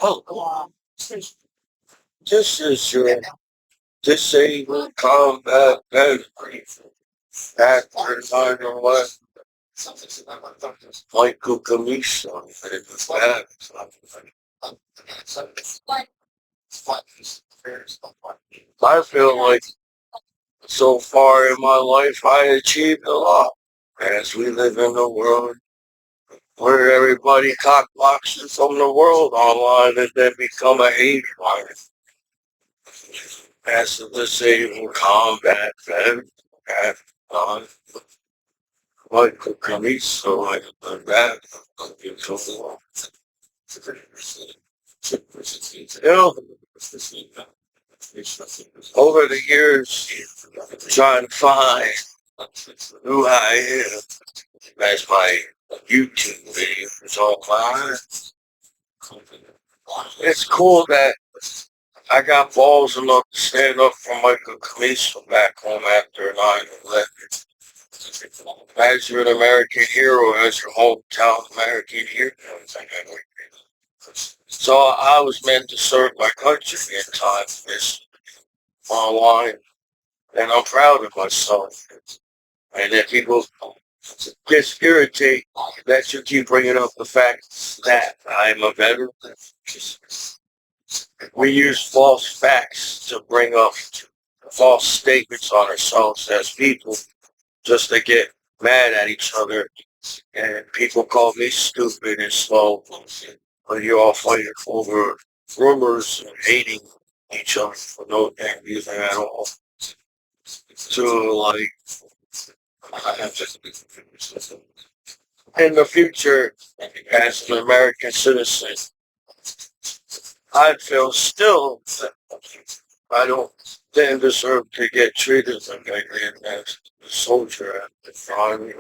Oh, this is your disabled combat veteran after 9/11. Michael Commiso. It was bad. I feel like so far in my life I achieved a lot. As we live in a world where everybody cockboxes from the world online and then become a hate crime. As a disabled combat vet, at Michael Commiso, like a bad, you know, over the years, trying to find who I am as my YouTube videos online. It's cool that I got balls enough to stand up for Michael Commiso back home after 9/11. As you're an American hero, as your hometown American hero. So I was meant to serve my country in time for this online, and I'm proud of myself. And if people get irritated that you keep bringing up the fact that I'm a veteran, we use false facts to bring up false statements on ourselves as people just to get mad at each other. And people call me stupid and slow. But you're all fighting over rumors and hating each other for no damn reason at all. To like, in the future, as an American citizen, I feel still that I don't then deserve to get treated like I did as a soldier at the front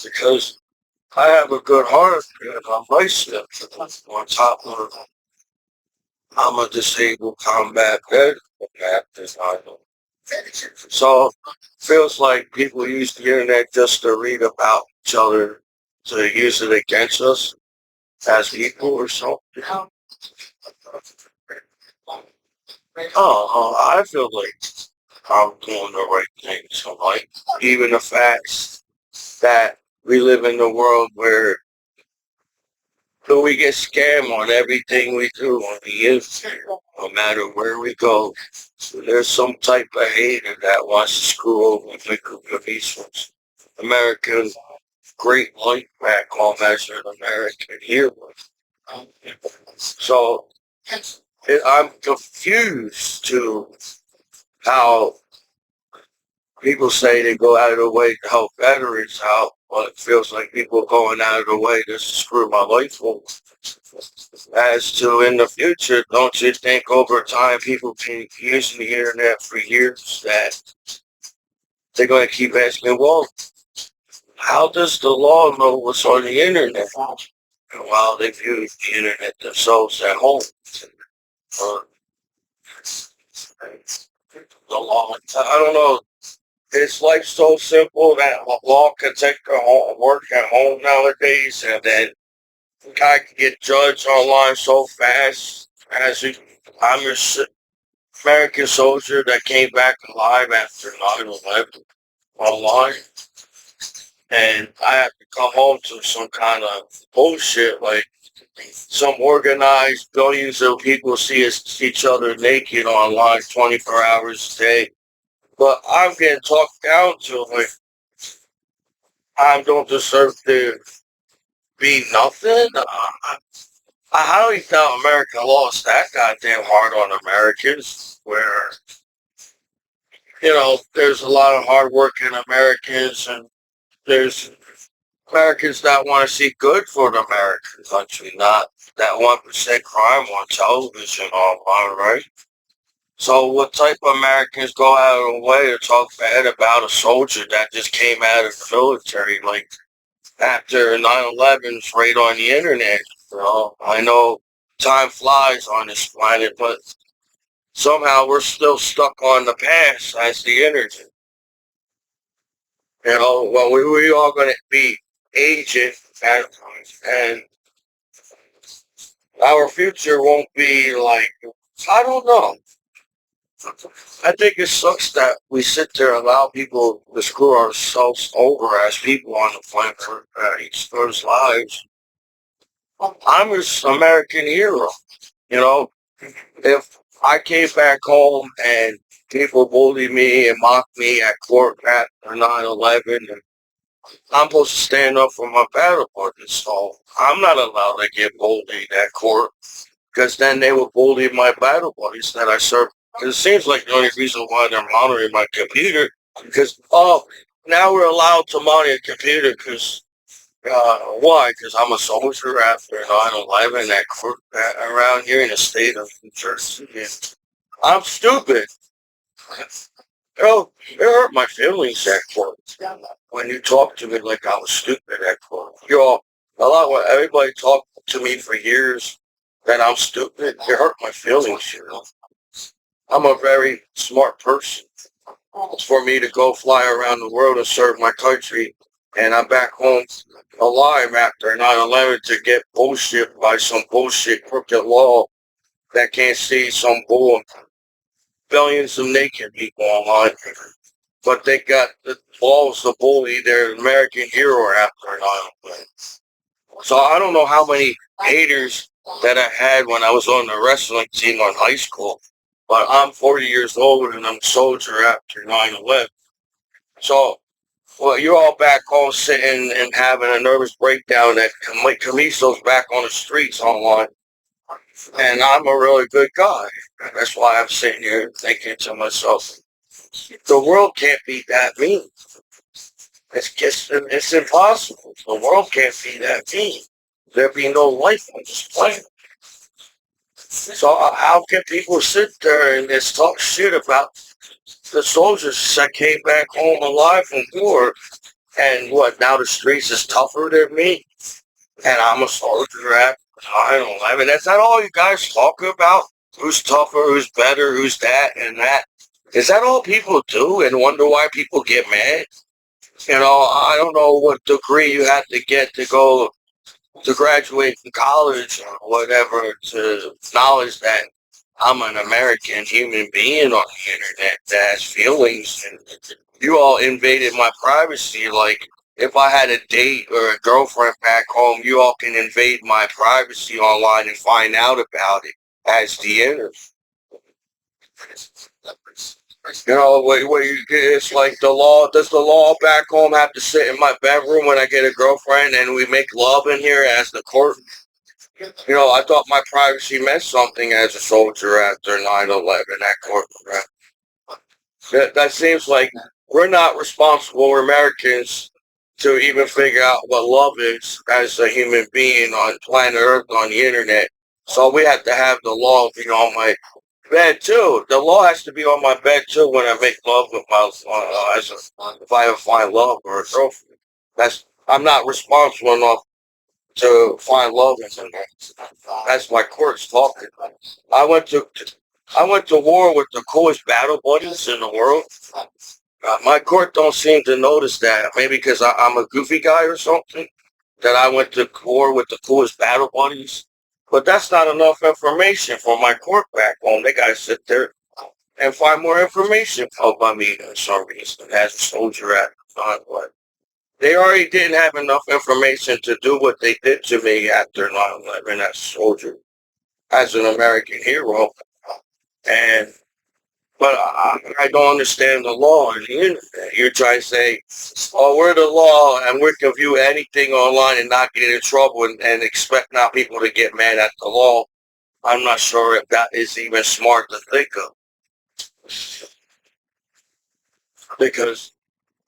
because I have a good heart and I'm licensed on top of I'm a disabled combat vet at this time. So feels like people use the internet just to read about each other to use it against us as people or something. I feel like I'm doing the right thing. So like even the facts that we live in a world where we get scammed on everything we do on the internet, no matter where we go. So there's some type of hater that wants to screw over the group of Easterners. American great white back home as an American hero. So I'm confused to how people say they go out of their way to help veterans out, but it feels like people going out of the way to screw my life over. As to in the future, don't you think over time people been using the internet for years that they're going to keep asking, well, how does the law know what's on the internet? And while they've used the internet themselves at home, uh, the law, I don't know. Is life so simple that a law can take a home, work at home nowadays, and then a guy can get judged online so fast? As you, I'm a American soldier that came back alive after 9/11 online, and I have to come home to some kind of bullshit like some organized billions of people see each other naked online 24 hours a day. But I'm getting talked down to like I don't deserve to be nothing. I highly doubt America lost that goddamn hard on Americans, where, there's a lot of hardworking Americans and there's Americans that want to see good for the American country, not that 1% crime on television online, right? So what type of Americans go out of the way to talk bad about a soldier that just came out of the military, like after 9/11's right on the internet? I know time flies on this planet, but somehow we're still stuck on the past as the internet. Well, we all going to be aging at times, and Our future won't be like, I don't know. I think it sucks that we sit there and allow people to screw ourselves over as people on the planet for each other's lives. I'm an American hero. You know, if I came back home and people bullied me and mocked me at court after 9/11, and I'm supposed to stand up for my battle buddies, so I'm not allowed to get bullied at court because then they would bully my battle buddies that I serve. And it seems like the only reason why they're monitoring my computer because now we're allowed to monitor a computer because why? Because I'm a soldier after 9/11 that around here in the state of New Jersey. And I'm stupid. It hurt my feelings at court when you talk to me like I was stupid at court. You know, a lot when everybody talked to me for years that I'm stupid. It hurt my feelings. You know, I'm a very smart person. It's for me to go fly around the world and serve my country, and I'm back home alive after 9/11 to get bullshit by some bullshit crooked law that can't see some bull billions of naked people online. But they got the balls to bully their American hero after 9/11. So I don't know how many haters that I had when I was on the wrestling team on high school, but I'm 40 years old and I'm a soldier after 9/11. So, well, you're all back home sitting and having a nervous breakdown that Commiso's back on the streets online. And I'm a really good guy. That's why I'm sitting here thinking to myself, the world can't be that mean. It's impossible. The world can't be that mean. There'd be no life on this planet. So how can people sit there and just talk shit about the soldiers that came back home alive from war and what, now the streets is tougher than me? And I'm a soldier at, I don't know. I mean, that's not all you guys talk about. Who's tougher, who's better, who's that and that. Is that all people do and wonder why people get mad? You know, I don't know what degree you have to get to go to graduate from college or whatever to acknowledge that I'm an American human being on the internet that has feelings. And you all invaded my privacy. Like, if I had a date or a girlfriend back home, you all can invade my privacy online and find out about it as the internet. You know, it's like the law. Does the law back home have to sit in my bedroom when I get a girlfriend and we make love in here as the court? You know, I thought my privacy meant something as a soldier after 9/11 at court. Right? That seems like we're not responsible, we're Americans, to even figure out what love is as a human being on planet Earth on the internet. So we have to have the law be on my bed too. The law has to be on my bed too when I make love with my if I ever find love or a girlfriend. I'm not responsible enough to find love in someone. That's my court's talking. I went to I went to war with the coolest battle buddies in the world. My court don't seem to notice that. Maybe because I'm a goofy guy or something. That I went to war with the coolest battle buddies. But that's not enough information for my court back home. They gotta sit there and find more information about me for some reason as a soldier at the time. But they already didn't have enough information to do what they did to me after 9/11 as a soldier, as an American hero. And but I don't understand the law on the internet. You're trying to say, oh, we're the law and we can view anything online and not get in trouble and expect now people to get mad at the law. I'm not sure if that is even smart to think of because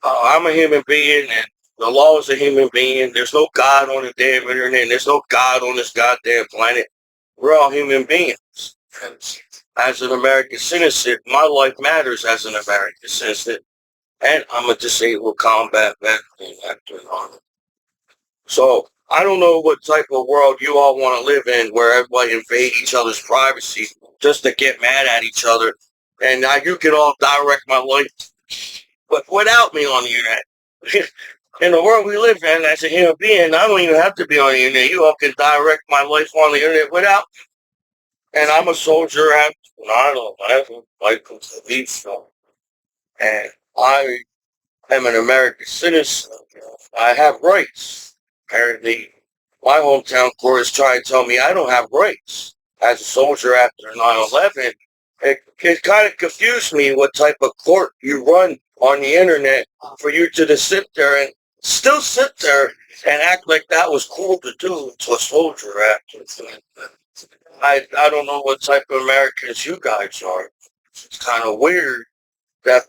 I'm a human being and the law is a human being. There's no God on the damn internet. There's no God on this goddamn planet. We're all human beings. As an American citizen, my life matters as an American citizen. And I'm a disabled combat veteran after an army. So I don't know what type of world you all want to live in where everybody invade each other's privacy just to get mad at each other. And now you can all direct my life, but without me on the internet. In the world we live in, as a human being, I don't even have to be on the internet. You all can direct my life on the internet without. And I'm a soldier at 9/11, like police, and I am an American citizen. I have rights. Apparently, my hometown court is trying to tell me I don't have rights as a soldier after 9/11. It kind of confused me what type of court you run on the internet for you to just sit there and still sit there and act like that was cool to do to a soldier after. I don't know what type of Americans you guys are. It's kind of weird that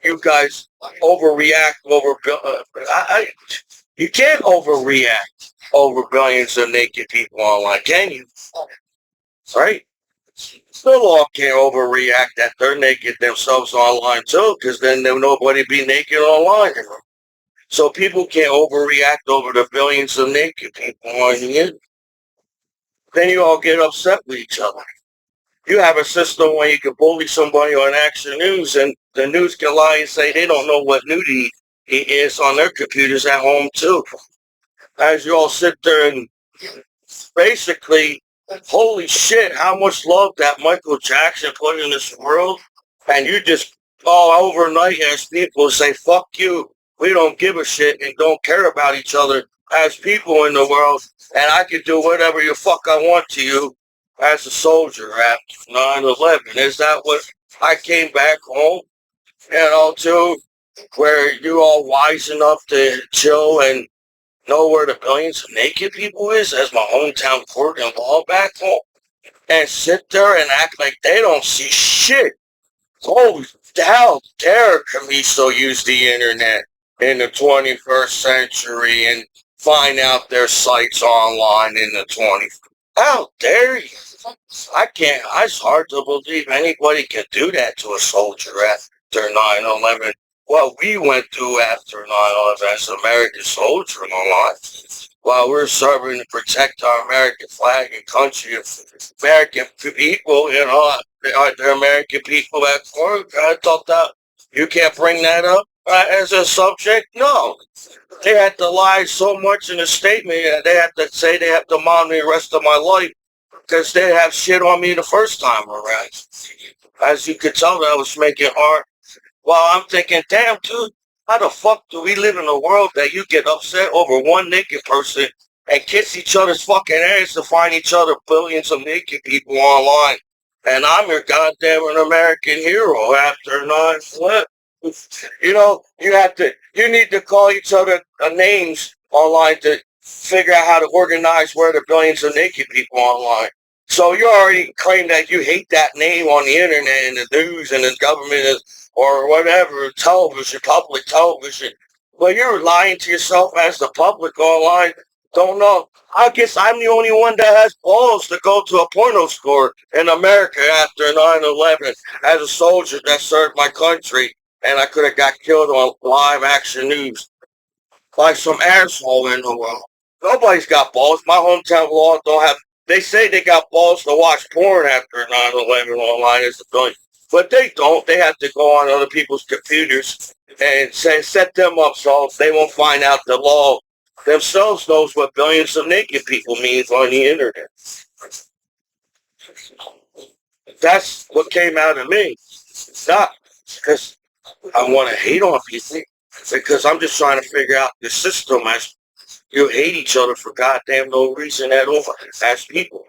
you guys overreact over. You can't overreact over billions of naked people online, can you? Right? Still all can't overreact that they're naked themselves online too, because then there nobody be naked online. So people can't overreact over the billions of naked people on the internet. Then you all get upset with each other. You have a system where you can bully somebody on Action News, and the news can lie and say they don't know what nudity is on their computers at home too. As you all sit there and basically, holy shit, how much love that Michael Jackson put in this world, and you just all overnight as people say, fuck you, we don't give a shit and don't care about each other as people in the world, and I can do whatever the fuck I want to you as a soldier after 9/11. Is that what I came back home, to, where you all wise enough to chill and know where the billions of naked people is as my hometown court and law back home, and sit there and act like they don't see shit. Oh, how dare Commiso use the internet in the 21st century and find out their sites online in the 20th? How dare you? I can't, it's hard to believe anybody can do that to a soldier after 9/11. What we went through after 9/11 as American soldiers online, while we're serving to protect our American flag and country, American people, the American people at work. I thought that you can't bring that up as a subject. No, they had to lie so much in a statement that they have to say they have to monitor me the rest of my life because they have shit on me the first time around. As you could tell, I was making art. Well, I'm thinking, damn, dude, how the fuck do we live in a world that you get upset over one naked person and kiss each other's fucking ass to find each other billions of naked people online? And I'm your goddamn an American hero after 9/11. You need to call each other names online to figure out how to organize where the billions of naked people online. So you already claim that you hate that name on the internet and the news and the government or whatever, television, public television. Well, you're lying to yourself as the public online. Don't know. I guess I'm the only one that has balls to go to a porno store in America after 9/11 as a soldier that served my country, and I could have got killed on live action news by some asshole in the world. Nobody's got balls. My hometown law don't have. They say they got balls to watch porn after 9/11 online as a billion, but they don't. They have to go on other people's computers and set them up so they won't find out the law themselves knows what billions of naked people means on the internet. That's what came out of me. It's not because I want to hate on people, because I'm just trying to figure out the system as you hate each other for goddamn no reason at all as people.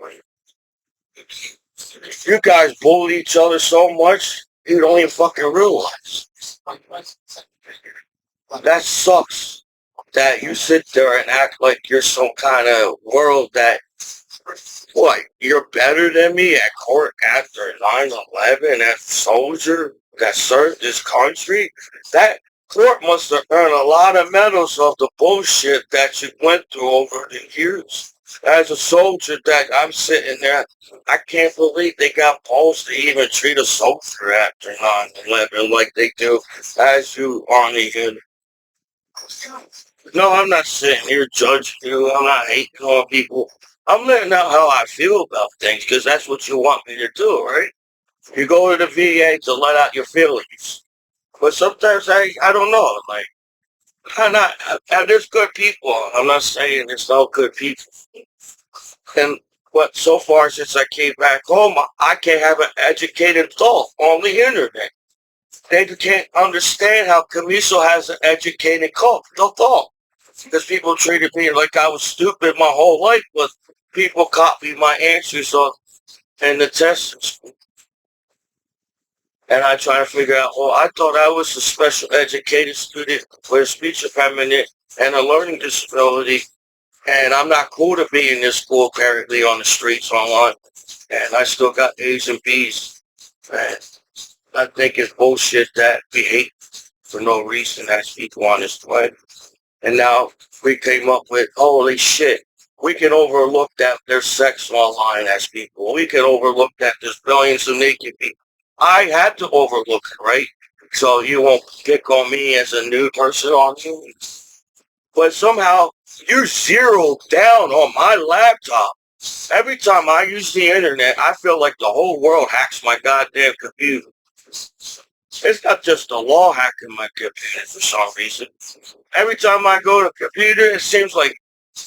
You guys bully each other so much, you don't even fucking realize. That sucks that you sit there and act like you're some kind of world that, what, you're better than me at court after 9/11 as a soldier that served this country? That court must have earned a lot of medals of the bullshit that you went through over the years. As a soldier that I'm sitting there, I can't believe they got balls to even treat a soldier after 9/11 like they do as you on the internet. No, I'm not sitting here judging you. I'm not hating on people. I'm letting out how I feel about things because that's what you want me to do, right? You go to the VA to let out your feelings. But sometimes I don't know. Like, And there's good people. I'm not saying there's no good people. And but so far since I came back home, I can't have an educated thought on the internet. They can't understand how Commiso has an educated thought. Because people treated me like I was stupid my whole life, but people copied my answers on and the tests. And I try to figure out, well, I thought I was a special educated student with a speech impediment and a learning disability, and I'm not cool to be in this school apparently on the streets online. And I still got A's and B's. And I think it's bullshit that we hate for no reason as people on this planet. And now we came up with, holy shit, we can overlook that there's sex online as people. We can overlook that there's billions of naked people. I had to overlook it, right? So you won't pick on me as a new person on you. But somehow you zeroed down on my laptop. Every time I use the internet, I feel like the whole world hacks my goddamn computer. It's not just the law hacking my computer for some reason. Every time I go to a computer, it seems like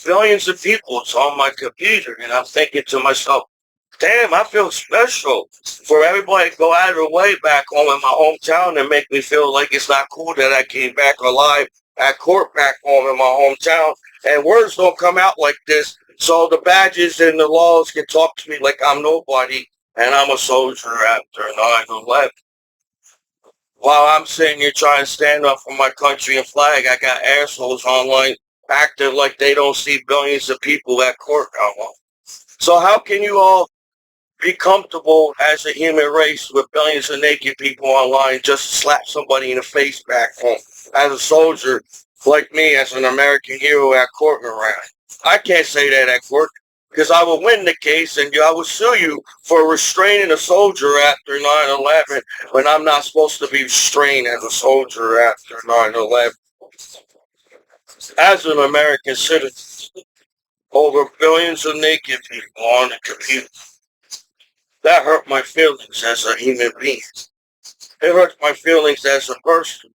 billions of people is on my computer. And I'm thinking to myself, damn, I feel special for everybody to go out of their way back home in my hometown and make me feel like it's not cool that I came back alive at court back home in my hometown. And words don't come out like this. So the badges and the laws can talk to me like I'm nobody and I'm a soldier after 9/11. While I'm sitting here trying to stand up for my country and flag, I got assholes online acting like they don't see billions of people at court online. So how can you all be comfortable as a human race with billions of naked people online just to slap somebody in the face back home as a soldier like me as an American hero at court around? I can't say that at court because I will win the case and I will sue you for restraining a soldier after 9/11 when I'm not supposed to be restrained as a soldier after 9/11. As an American citizen, over billions of naked people on the computer. That hurt my feelings as a human being. It hurts my feelings as a person.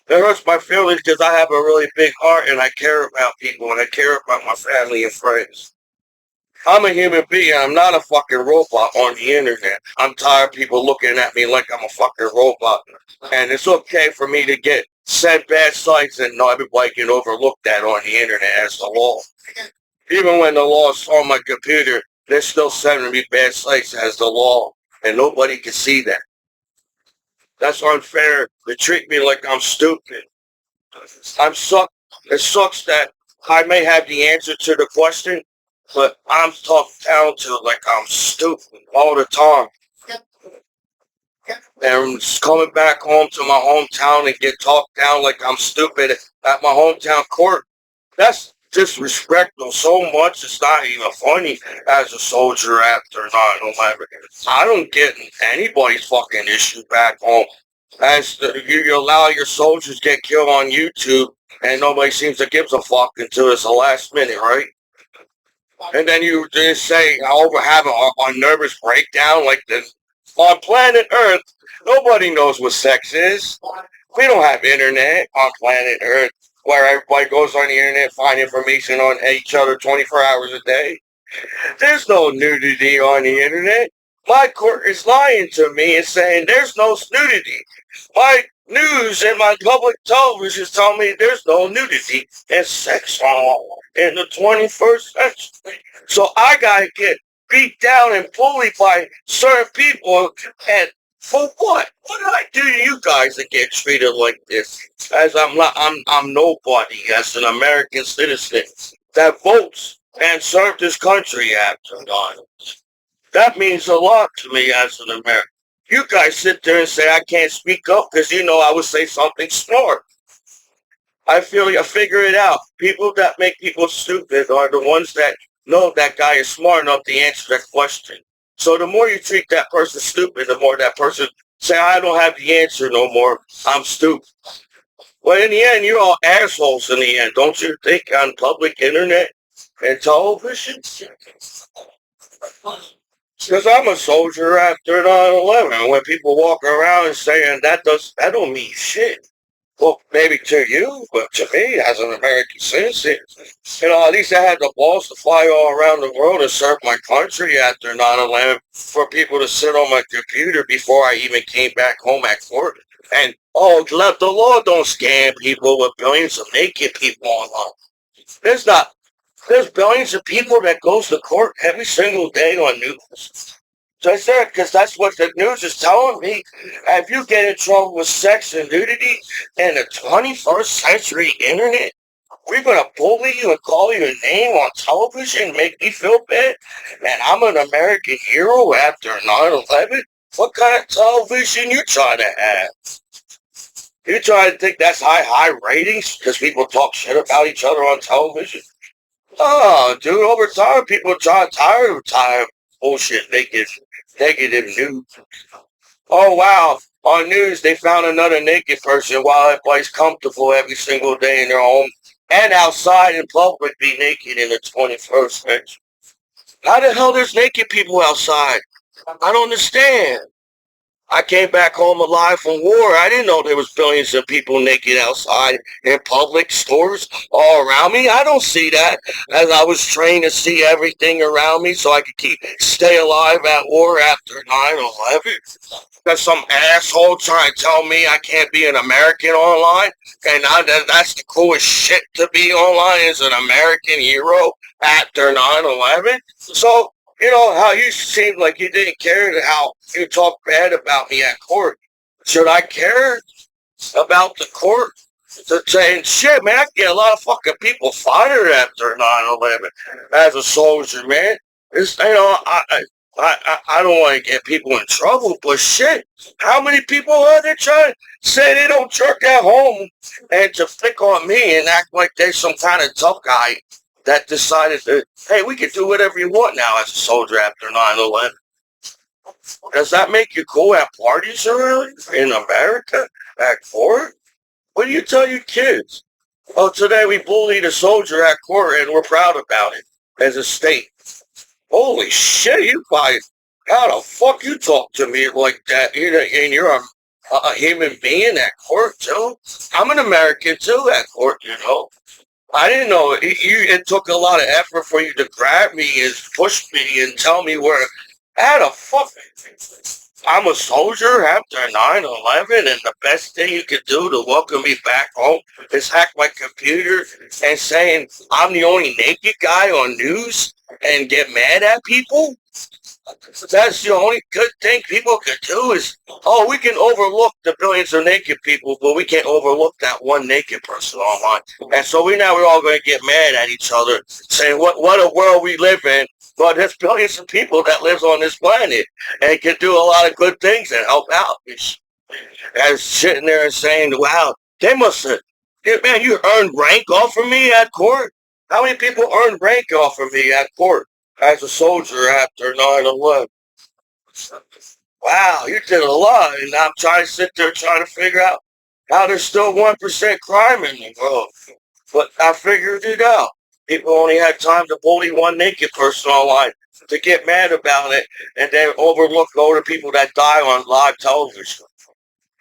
It hurts my feelings because I have a really big heart and I care about people and I care about my family and friends. I'm a human being. I'm not a fucking robot on the internet. I'm tired of people looking at me like I'm a fucking robot. And it's okay for me to get sent bad sites and not everybody can overlook that on the internet as the law. Even when the law's on my computer, they're still sending me bad sites as the law. And nobody can see that. That's unfair. They treat me like I'm stupid. I'm suck. It sucks that I may have the answer to the question, but I'm talked down to like I'm stupid all the time. And coming back home to my hometown and get talked down like I'm stupid at my hometown court, that's disrespectful so much it's not even funny as a soldier after 9/11. I don't get anybody's fucking issue back home. You allow your soldiers get killed on YouTube and nobody seems to give a fuck until it's the last minute, right? And then you just say, I have a nervous breakdown like this. On planet Earth, nobody knows what sex is. We don't have internet on planet Earth where everybody goes on the internet, find information on each other 24 hours a day. There's no nudity on the internet. My court is lying to me and saying there's no nudity. My news and my public television is telling me there's no nudity and sex in the 21st century. So I gotta get beat down and bullied by certain people and for what? What did I do to you guys to get treated like this? As I'm nobody as an American citizen that votes and served this country after 9. That means a lot to me as an American. You guys sit there and say I can't speak up because you know I would say something smart. I feel you figure it out. People that make people stupid are the ones that know that guy is smart enough to answer that question. So the more you treat that person stupid, the more that person say, I don't have the answer no more. I'm stupid. Well, in the end, you're all assholes in the end, don't you think, on public internet and television? Because I'm a soldier after 9/11. When people walk around and saying that don't mean shit. Well, maybe to you, but to me, as an American citizen, at least I had the balls to fly all around the world and serve my country after 9/11 for people to sit on my computer before I even came back home at court. And, oh, let the law don't scam people with billions of naked people online. There's not, there's billions of people that goes to court every single day on news. So I said, because that's what the news is telling me. If you get in trouble with sex and nudity in the 21st century internet, we're going to bully you and call you a name on television and make me feel bad. And I'm an American hero after 9/11. What kind of television you trying to have? You trying to think that's high ratings because people talk shit about each other on television? Oh, dude, over time, people try tired of time bullshit, negative news. Oh, wow. On news, they found another naked person while everybody's comfortable every single day in their home and outside in public be naked in the 21st century. How the hell there's naked people outside? I don't understand. I came back home alive from war. I didn't know there was billions of people naked outside in public stores all around me. I don't see that. As I was trained to see everything around me so I could stay alive at war after 9/11. There's some asshole trying to tell me I can't be an American online. And that's the coolest shit to be online as an American hero after 9/11. So, how you seemed like you didn't care how you talked bad about me at court. Should I care about the court? To saying, shit, man, I get a lot of fucking people fired after 9/11 as a soldier, man. It's, I don't want to get people in trouble, but shit, how many people are there trying to say they don't jerk at home and to flick on me and act like they're some kind of tough guy that decided that, hey, we can do whatever you want now as a soldier after 9/11. Does that make you cool at parties around in America at court? What do you tell your kids? Oh, today we bullied a soldier at court and we're proud about it as a state. Holy shit, you guys, how the fuck you talk to me like that? And you're a human being at court too? I'm an American too at court. I didn't know it took a lot of effort for you to grab me and push me and tell me where. How the fuck? I'm a soldier after 9/11, and the best thing you could do to welcome me back home is hack my computer and saying I'm the only naked guy on news and get mad at people? That's the only good thing people can do is, oh, we can overlook the billions of naked people, but we can't overlook that one naked person online. And so we're all going to get mad at each other, saying what a world we live in. But there's billions of people that lives on this planet and can do a lot of good things and help out. And sitting there and saying, wow, they must have, man, you earned rank off of me at court? How many people earned rank off of me at court as a soldier after 9/11? Wow, you did a lot. And I'm trying to sit there trying to figure out how there's still 1% crime in the world. But I figured it out. People only had time to bully one naked person online to get mad about it and then overlook all the people that die on live television.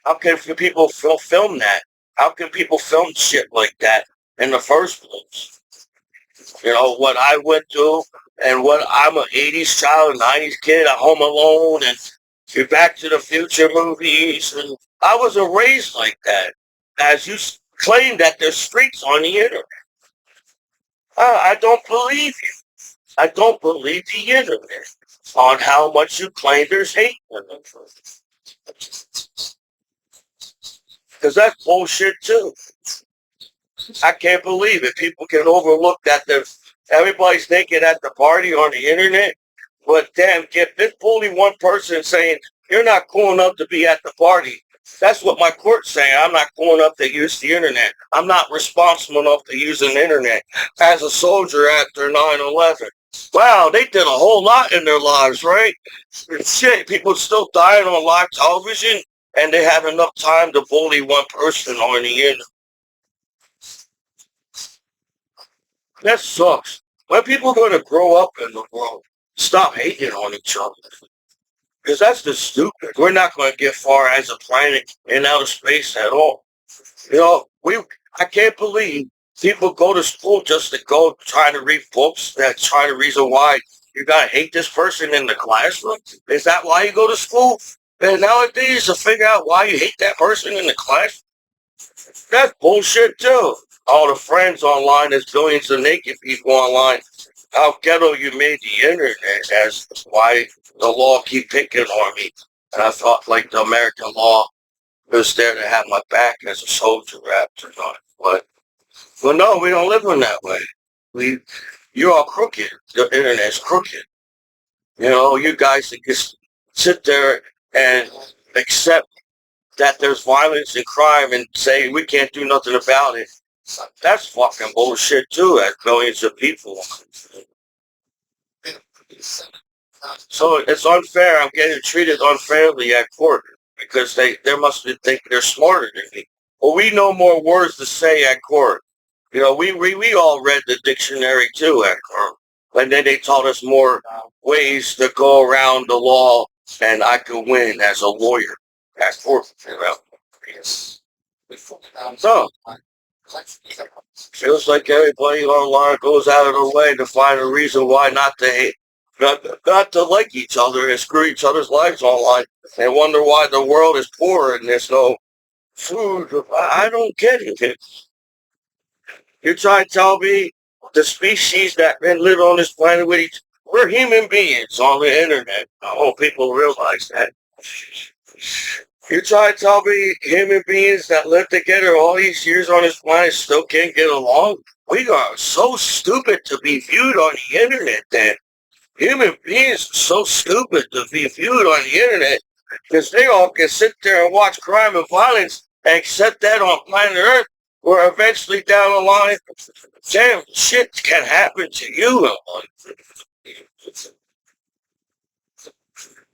How can people film that? How can people film shit like that in the first place? What I went through and what I'm an 80s child, a 90s kid, at Home Alone and your Back to the Future movies. And I wasn't raised like that. As you claim that there's streaks on the internet. I don't believe you. I don't believe the internet on how much you claim there's hate in them. Because that's bullshit too. I can't believe it. People can overlook that everybody's naked at the party on the internet. But damn, get this bully one person saying, you're not cool enough to be at the party. That's what my court's saying. I'm not cool enough to use the internet. I'm not responsible enough to use an internet as a soldier after 9/11. Wow, they did a whole lot in their lives, right? Shit, people still dying on live television and they have enough time to bully one person on the internet. That sucks. When people are going to grow up in the world, stop hating on each other. Because that's just stupid. We're not going to get far as a planet in outer space at all. You know, I can't believe people go to school just to go trying to read books that try to reason why you gotta hate this person in the classroom. Is that why you go to school? And nowadays to figure out why you hate that person in the class, that's bullshit too. All the friends online, there's billions of naked people online. How ghetto you made the internet as why the law keep picking on me. And I thought like the American law was there to have my back as a soldier after not. But no, we don't live in that way. We you're all crooked. The internet's crooked. You know, you guys that just sit there and accept that there's violence and crime and say we can't do nothing about it. That's fucking bullshit too, as millions of people. So it's unfair. I'm getting treated unfairly at court because they must think they're smarter than me. Well, we know more words to say at court. You know, we all read the dictionary too at court. And then they taught us more ways to go around the law and I could win as a lawyer at court. You know. So, feels like everybody online goes out of their way to find a reason why not to hate, not to like each other and screw each other's lives online and wonder why the world is poor and there's no food. I don't get it. You're trying to tell me the species that been live on this planet with each, we're human beings on the internet. I hope people realize that. You're trying to tell me human beings that live together all these years on this planet still can't get along? We are so stupid to be viewed on the internet then. Human beings are so stupid to be viewed on the internet because they all can sit there and watch crime and violence and accept that on planet Earth where eventually down the line, damn shit can happen to you.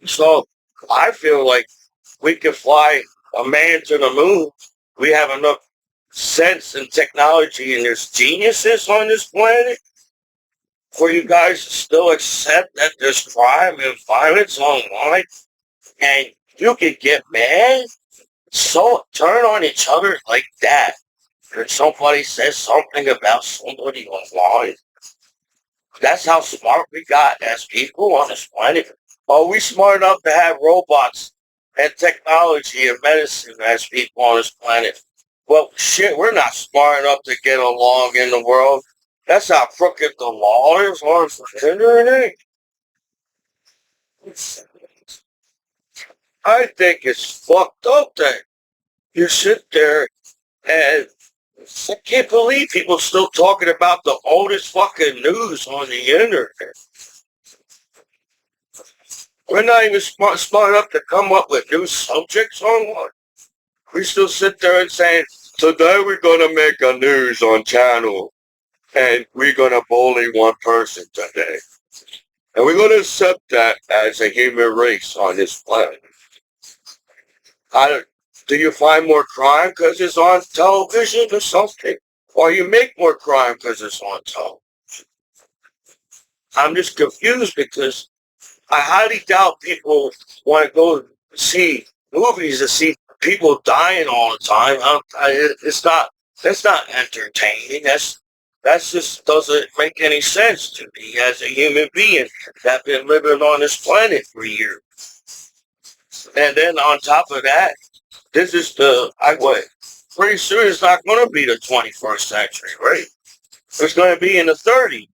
So I feel like we could fly a man to the moon. We have enough sense and technology and there's geniuses on this planet for you guys to still accept that there's crime and violence online and you can get mad, so turn on each other like that. If somebody says something about somebody online, that's how smart we got as people on this planet. Are we smart enough to have robots and technology and medicine as people on this planet? Well, shit, we're not smart enough to get along in the world. That's how crooked the law is on the internet. I think it's fucked up that you sit there and I can't believe people still talking about the oldest fucking news on the internet. We're not even smart enough to come up with new subjects online. We still sit there and say, today we're going to make a news on channel and we're going to bully one person today. And we're going to accept that as a human race on this planet. I, do you find more crime because it's on television or something? Or you make more crime because it's on television? I'm just confused because I highly doubt people want to go see movies to see people dying all the time. It's not. That's not entertaining. That's just doesn't make any sense to me as a human being that's been living on this planet for years. And then on top of that, this is I wait. Pretty soon it's not going to be the 21st century, right? It's going to be in the 30s.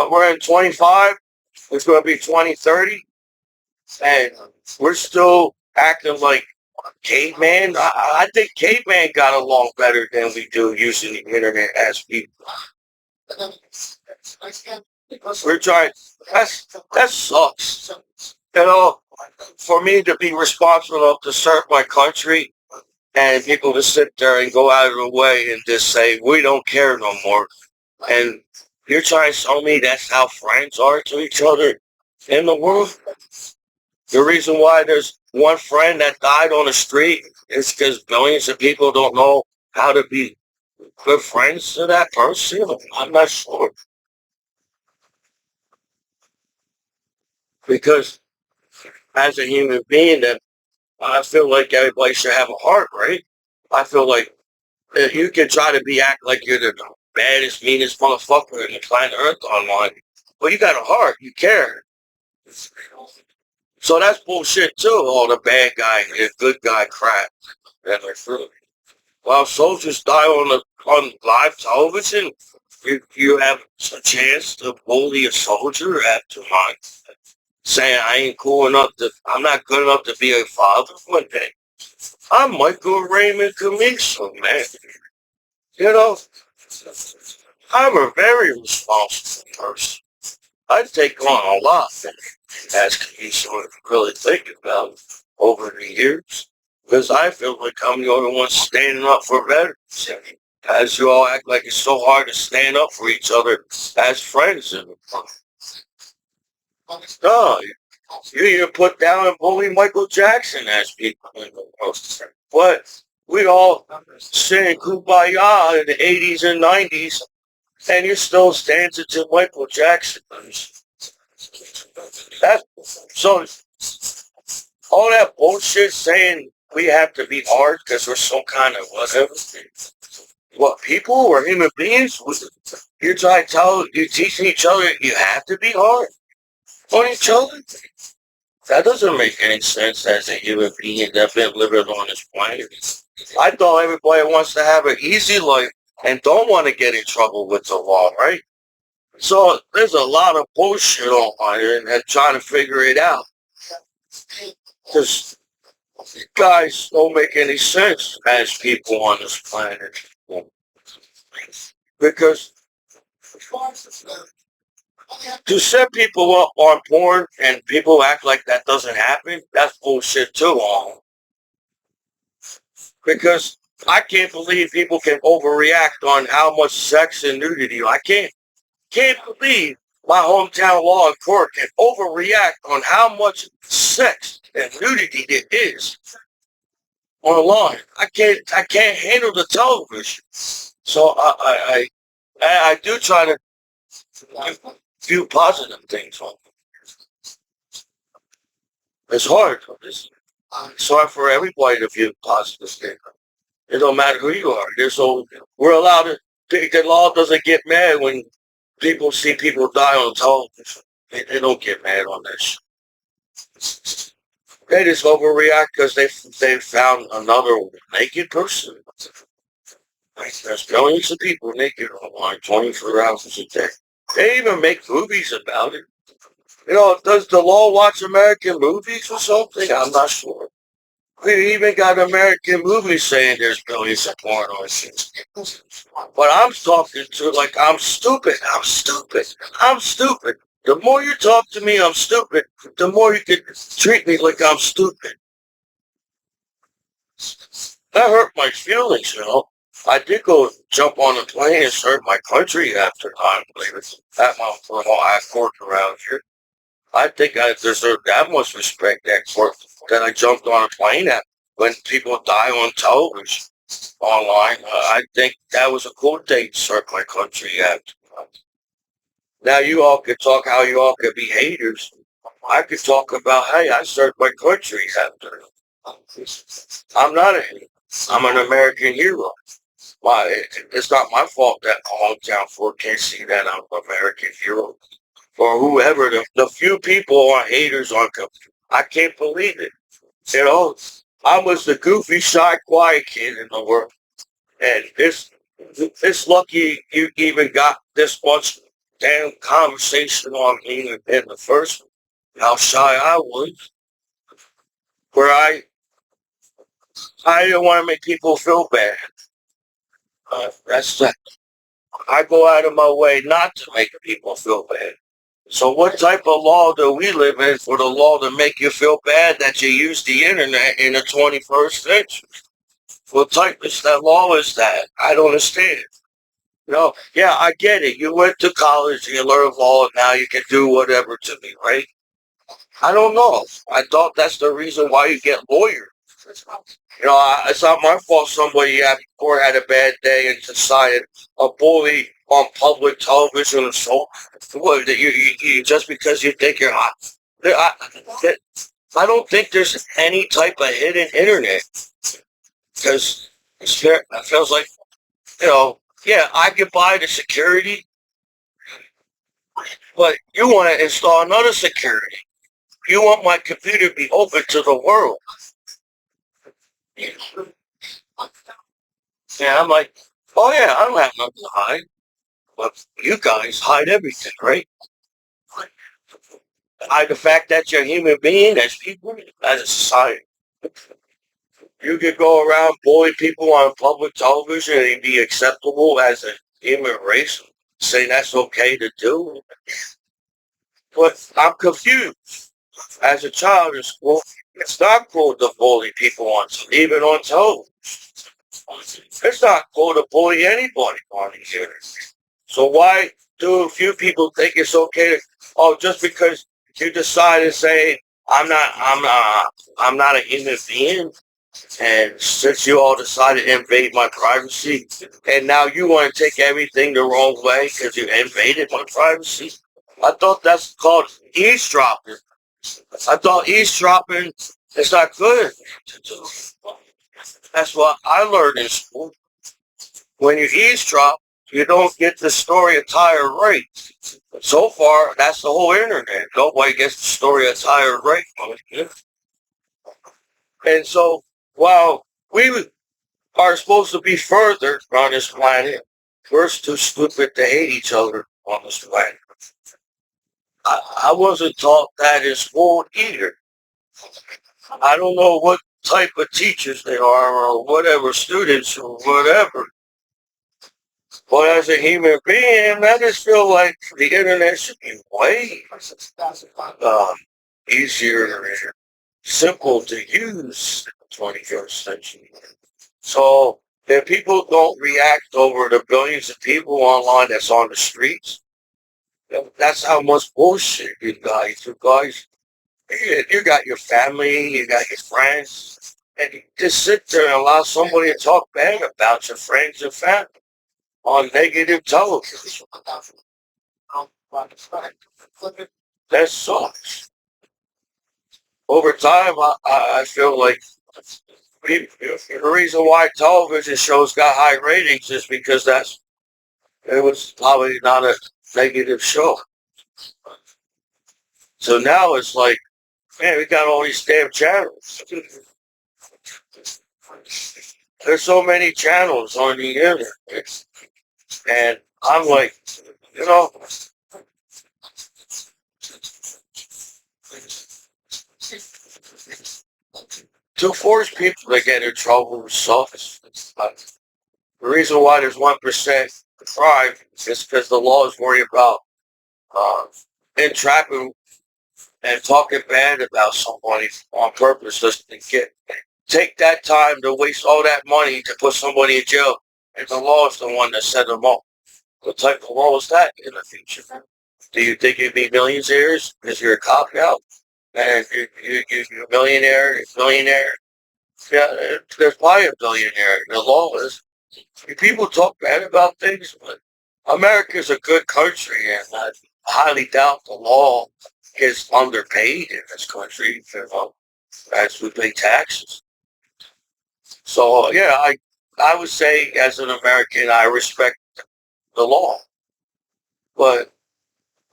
We're in 25. It's going to be 2030, and we're still acting like caveman. I think caveman got along better than we do using the internet as people. We're trying. That sucks. You know, for me to be responsible to serve my country and people to sit there and go out of the way and just say we don't care no more. And you're trying to tell me that's how friends are to each other in the world? The reason why there's one friend that died on the street is because billions of people don't know how to be good friends to that person. I'm not sure. Because as a human being, that I feel like everybody should have a heart, right? I feel like you can try to be act like you're the baddest, meanest motherfucker in the planet Earth online, but you got a heart. You care. So that's bullshit too. All the bad guy and good guy crap. And they're true. While soldiers die on live television, you have a chance to bully a soldier after mine, saying I ain't cool enough to, I'm not good enough to be a father one day. I'm Michael Raymond Commiso, man. You know, I'm a very responsible person. I take on a lot as Commiso really think about over the years. Because I feel like I'm the only one standing up for veterans. As you all act like it's so hard to stand up for each other as friends. No, you either put down and bully Michael Jackson as people. But we all saying kumbaya in the 80s and 90s, and you're still dancing to Michael Jackson. That, so all that bullshit saying we have to be hard because we're some kind of whatever. What, people or human beings? You're trying to tell, you're teaching each other you have to be hard on each other? That doesn't make any sense as a human being that's been living on this planet. I thought everybody wants to have an easy life and don't want to get in trouble with the law, right? So there's a lot of bullshit on here and trying to figure it out. Because guys don't make any sense as people on this planet. Because to set people up on porn and people act like that doesn't happen, that's bullshit too. Because I can't believe people can overreact on how much sex and nudity. I can't believe my hometown law and court can overreact on how much sex and nudity there is online. I can't handle the television. So I do try to view positive things on it. It's hard. It's hard for everybody to view positive things. It don't matter who you are. So we're allowed to. The law doesn't get mad when people see people die on television. They don't get mad on this. They just overreact because they found another naked person. There's millions of people naked online 24 hours a day. They even make movies about it. You know, does the law watch American movies or something? I'm not sure. We even got American movies saying there's billions of porn on it. But I'm talking to like I'm stupid. I'm stupid. I'm stupid. The more you talk to me, I'm stupid. The more you can treat me like I'm stupid. That hurt my feelings, you know. I did go jump on a plane and serve my country after time later. At my for all I worked around here. I think I deserve that much respect that for that I jumped on a plane at when people die on television online. I think that was a cool thing to serve my country after. Now you all could talk how you all could be haters. I could talk about, hey, I served my country after. I'm not a hater. I'm an American hero. It's not my fault that hometown folk can't see that I'm an American hero. Or whoever, the few people are haters on I can't believe it. You know, I was the goofy, shy, quiet kid in the world. And it's lucky you even got this much damn conversation on me in the first one. How shy I was. Where I didn't want to make people feel bad. That's that. I go out of my way not to make people feel bad. So what type of law do we live in for the law to make you feel bad that you use the internet in the 21st century? What type of that law is that? I don't understand. No, yeah, I get it. You went to college and you learned law and now you can do whatever to me, right? I don't know. I thought that's the reason why you get lawyers. You know, it's not my fault somebody at court had a bad day and decided a bully on public television and so what, that you just because you think you're hot. I don't think there's any type of hidden internet because It feels like, you know, yeah, I can buy the security, but you want to install another security. You want my computer to be open to the world. Yeah, I'm like, oh yeah, I don't have nothing to hide. But you guys hide everything, right? Hide the fact that you're a human being as people, as a society. You could go around bullying people on public television and be acceptable as a human race. Say that's okay to do. But I'm confused. As a child in school, it's not cool to bully people on, even on television. It's not cool to bully anybody on these internet. So why do a few people think it's okay to, oh, just because you decide to say, I'm not a human being, and since you all decided to invade my privacy, and now you want to take everything the wrong way because you invaded my privacy? I thought that's called eavesdropping. I thought eavesdropping is not good to do. That's what I learned in school. When you eavesdrop, you don't get the story entire right. So far, that's the whole internet. Nobody gets the story entire right. And so, while we are supposed to be further on this planet, we're too stupid to hate each other on this planet. I wasn't taught that in school either. I don't know what type of teachers they are or whatever, students or whatever. But as a human being, I just feel like the internet should be way uh, easier and simple to use in the 21st century. So if people don't react over the billions of people online that's on the streets, that's how much bullshit you guys. You got your family, you got your friends, and you just sit there and allow somebody to talk bad about your friends and family on negative television. That sucks. Over time, I feel like the reason why television shows got high ratings is because it was probably not a negative show. So now it's like, man, we got all these damn channels. There's so many channels on the internet. And I'm like, you know, to force people to get in trouble sucks. The reason why there's 1% crime is because the law is worried about uh, entrapping and talking bad about somebody on purpose just to take that time to waste all that money to put somebody in jail. And the law is the one that set them up. What type of law is that in the future? Do you think you'd be millionaires because you're a cop now? And you're a millionaire, you're a billionaire. Yeah, there's probably a billionaire. The law is. People talk bad about things, but America's a good country, and I highly doubt the law is underpaid in this country. You know, as we pay taxes. So yeah, I would say as an American, I respect the law, but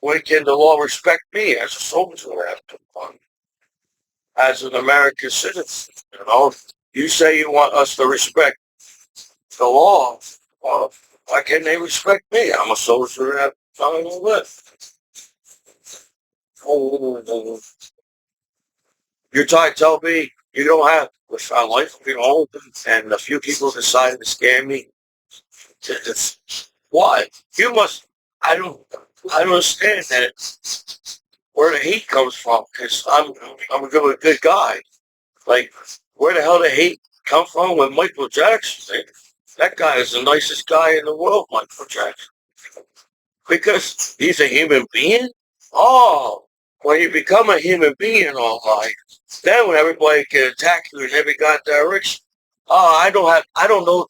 when can the law respect me as a soldier? As an American citizen? You know, you say you want us to respect the law. Well, why can't they respect me? I'm a soldier that I don't live. You're trying to tell me you don't have a life of your own, and a few people decided to scam me. Why? You must. I don't. I don't understand that where the hate comes from. Because I'm a good guy. Like, where the hell the hate come from with Michael Jackson? That guy is the nicest guy in the world, Michael Jackson. Because he's a human being? Oh, when you become a human being, all right, then when everybody can attack you in every goddamn direction. Oh, I don't know,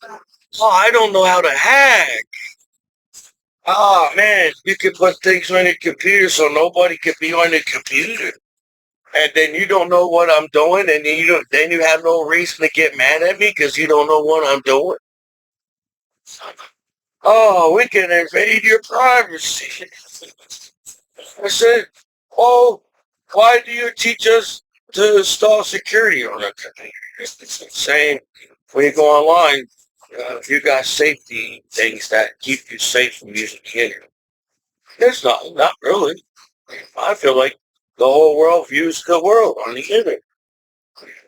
oh, I don't know how to hack. Oh, man, you can put things on your computer so nobody can be on the computer. and then you don't know what I'm doing, and then you have no reason to get mad at me because you don't know what I'm doing. Oh, we can invade your privacy. I said, oh, why do you teach us to install security on a computer? Saying when you go online, you got safety things that keep you safe from using the internet. It's not really. I feel like the whole world views the world on the internet.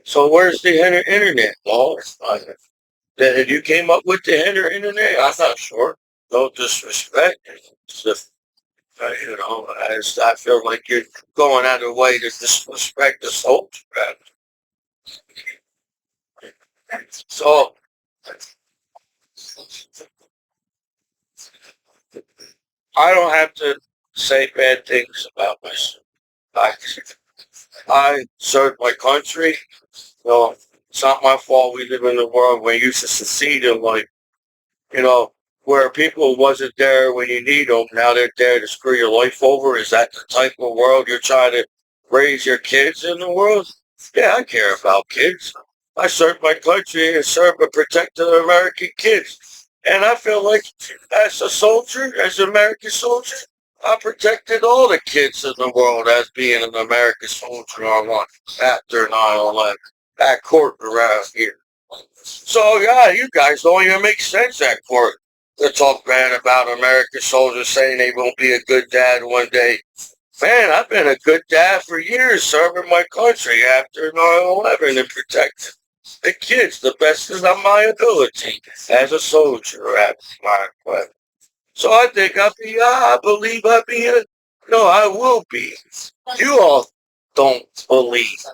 So where's the internet law? That you came up with the internet? I'm not sure. No disrespect. It's the I feel like you're going out of the way to disrespect the soldier. So I don't have to say bad things about myself. I, I served my country. No, it's not my fault we live in a world where you should succeed in life. You know, where people wasn't there when you need them, now they're there to screw your life over. Is that the type of world you're trying to raise your kids in the world? Yeah, I care about kids. I served my country and served and protected the American kids. And I feel like as a soldier, as an American soldier, I protected all the kids in the world as being an American soldier online after 9/11. At court around here. So yeah, you guys don't even make sense at court. They talk bad about American soldiers saying they won't be a good dad one day. Man, I've been a good dad for years serving my country after 9/11 and protecting the kids the best of my ability as a soldier after 9/11. So I think I believe I'll be no, I will be. You all don't believe.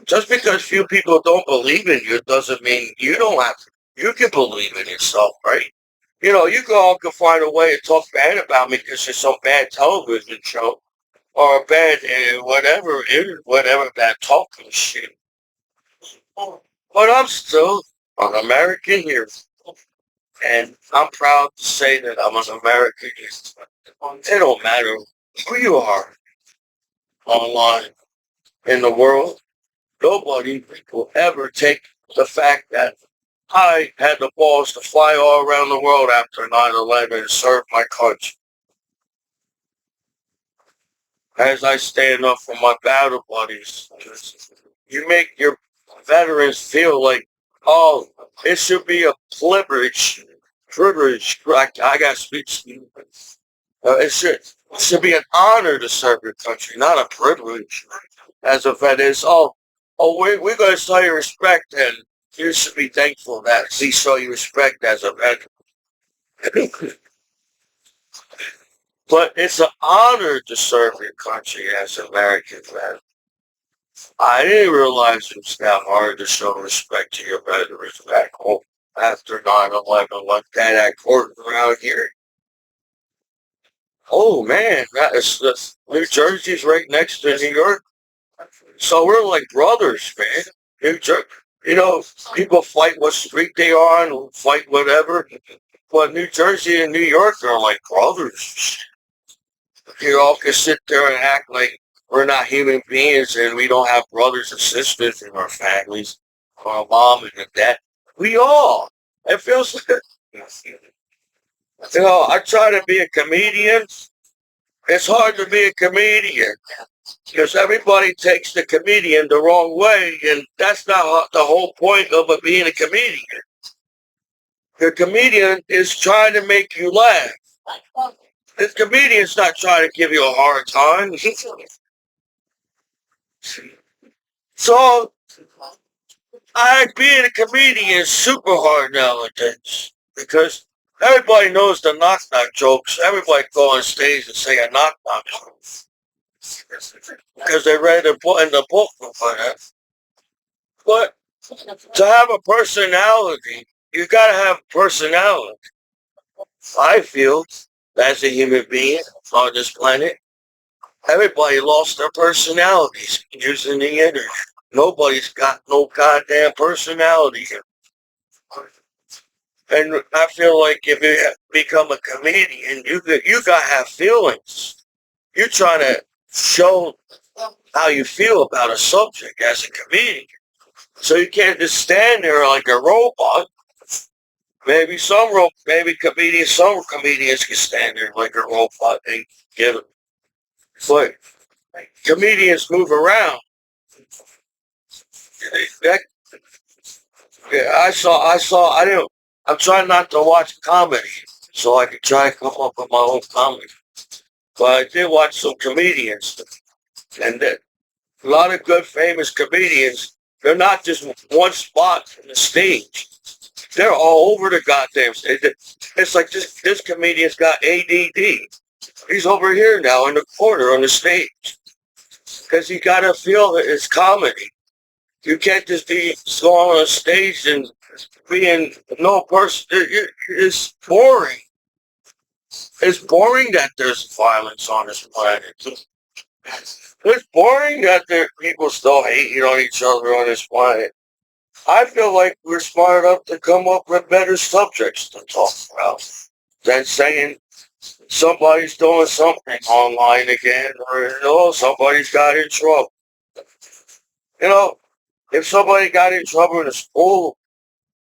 Just because few people don't believe in you doesn't mean you don't have to. You can believe in yourself, right? You know, you all can find a way to talk bad about me because it's some bad television show or a bad whatever that talking shit. But I'm still an American here, and I'm proud to say that I'm an American here. It don't matter who you are online in the world. Nobody will ever take the fact that I had the balls to fly all around the world after 9/11 and serve my country. As I stand up for my battle buddies, you make your veterans feel like, oh, it should be a privilege. I got speech. It should be an honor to serve your country, not a privilege. As a vet is, we're going to show you respect, and you should be thankful that we show you respect as a veteran. But it's an honor to serve your country as an American vet. I didn't realize it was that hard to show respect to your veterans back home after 9/11 like that at court around here. Oh man, New Jersey's right next to New York. So we're like brothers, man. New Jer- people fight what street they on, fight whatever. But New Jersey and New York are like brothers. You all can sit there and act like we're not human beings and we don't have brothers and sisters in our families, or a mom and a dad. We all. It feels like, I try to be a comedian. It's hard to be a comedian because everybody takes the comedian the wrong way, and that's not the whole point of being a comedian. The comedian is trying to make you laugh. The comedian's not trying to give you a hard time. So being a comedian is super hard nowadays because everybody knows the knock knock jokes. Everybody go on stage and say a knock knock joke because they read it in the book before that. But to have a personality, you gotta have personality. I feel as a human being on this planet, everybody lost their personalities using the internet. Nobody's got no goddamn personality. And I feel like if you become a comedian, you gotta have feelings. You're trying to show. how you feel about a subject as a comedian. So you can't just stand there like a robot. Some comedians can stand there like a robot and get it. But comedians move around. That, yeah, I didn't, I'm trying not to watch comedy so I could try to come up with my own comedy. But I did watch some comedians, and a lot of good famous comedians, they're not just one spot on the stage. They're all over the goddamn stage. It's like this comedian's got ADD. He's over here now in the corner on the stage because you gotta feel that it's comedy. You can't just be going on stage and being no person. It's boring. It's boring that there's violence on this planet. It's boring that there people still hating on each other on this planet. I feel like we're smart enough to come up with better subjects to talk about than saying somebody's doing something online again, or somebody's got in trouble. You know, if somebody got in trouble in a school,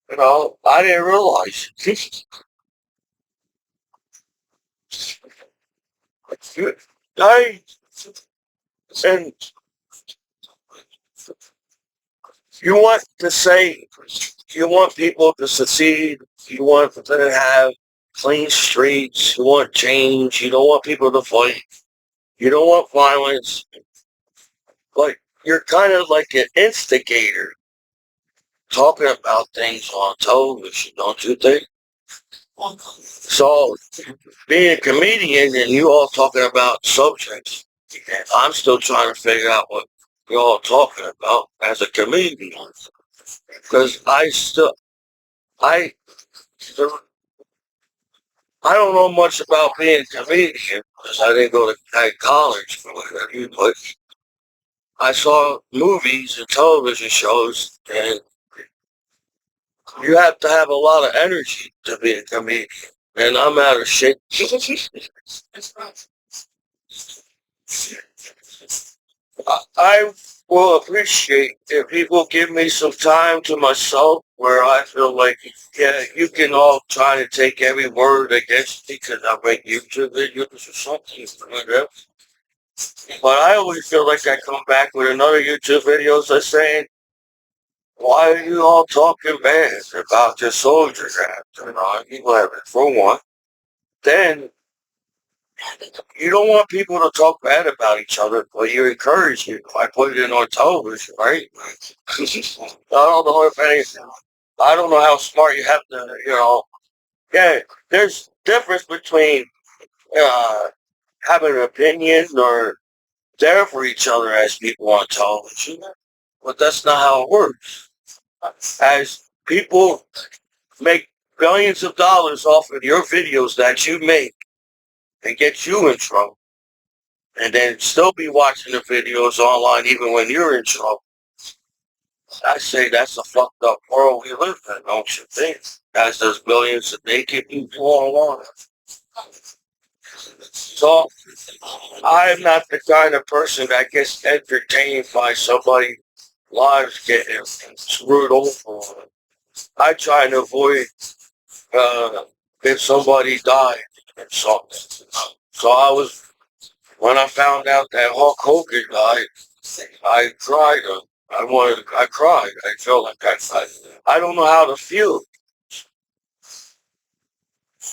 I didn't realize it. I and you want to say you want people to succeed. You want them to have clean streets. You want change. You don't want people to fight. You don't want violence. But you're kind of like an instigator talking about things on television, don't you think? So, being a comedian and you all talking about subjects, I'm still trying to figure out what you're all talking about as a comedian. Because I, I don't know much about being a comedian because I didn't go to college for whatever, but I saw movies and television shows, and you have to have a lot of energy to be a comedian. And I'm out of shape. I will appreciate if people give me some time to myself where I feel like, yeah, you can all try to take every word against me because I make YouTube videos or something, whatever. But I always feel like I come back with another YouTube video that's saying, why are you all talking bad about your soldier act? Whatever. For one, then you don't want people to talk bad about each other, but you encourage it by putting it on television, right? I don't know how smart you have to, yeah, there's difference between uh, having an opinion or there for each other as people on television, but that's not how it works. As people make billions of dollars off of your videos that you make and get you in trouble, and then still be watching the videos online even when you're in trouble. I say that's a fucked up world we live in, don't you think? As there's billions of naked people online. So I'm not the kind of person that gets entertained by somebody's lives getting screwed over. I try to avoid if somebody died or something. So when I found out that Hulk Hogan died, I cried. I cried. I felt like I don't know how to feel.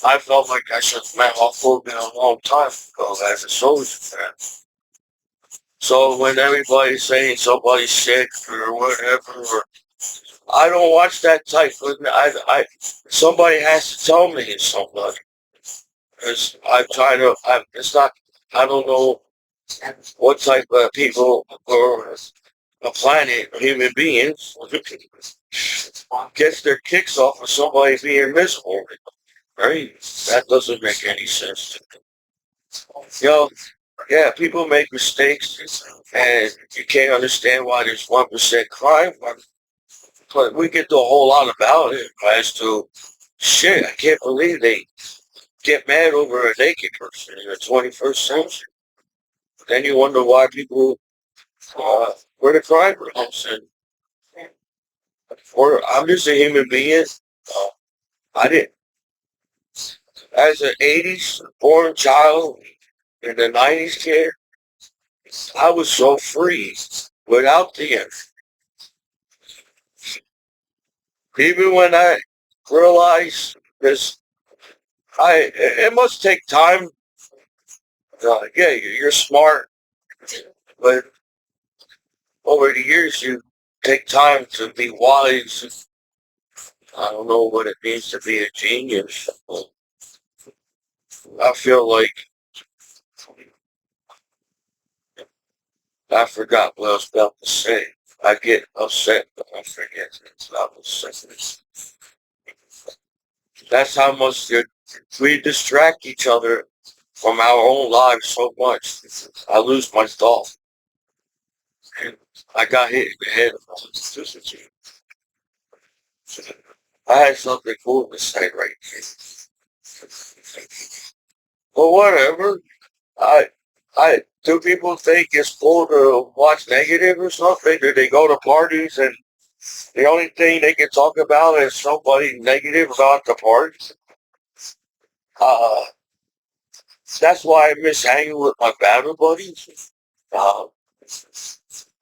I felt like I should have met Hulk Hogan a long time ago as a soldier fan. So when everybody's saying somebody's sick or whatever, I don't watch that type of. Somebody has to tell me it's somebody. Because I'm trying to. It's not. I don't know what type of people or a planet, human beings, gets their kicks off of somebody being miserable. Right? That doesn't make any sense. You know, yeah, people make mistakes, and you can't understand why there's 1% crime, but we get to a whole lot about it as to shit. I can't believe they get mad over a naked person in the 21st century. Then you wonder why people Where the crime comes in. I'm just a human being. Uh, I didn't, as an 80s born child in the 90s kid, I was so free without the internet. Even when I realized this, it must take time. Yeah, you're smart, but over the years you take time to be wise. I don't know what it means to be a genius. I feel like I forgot what I was about to say. I get upset, but I forget what I was saying. That's how much we distract each other from our own lives so much. I lose my thought. I got hit in the head. I had something cool to say right here. Well, whatever. I, do people think it's cool to watch negative or something? Do they go to parties and the only thing they can talk about is somebody negative about the parties? Uh, that's why I miss hanging with my battle buddies. Uh,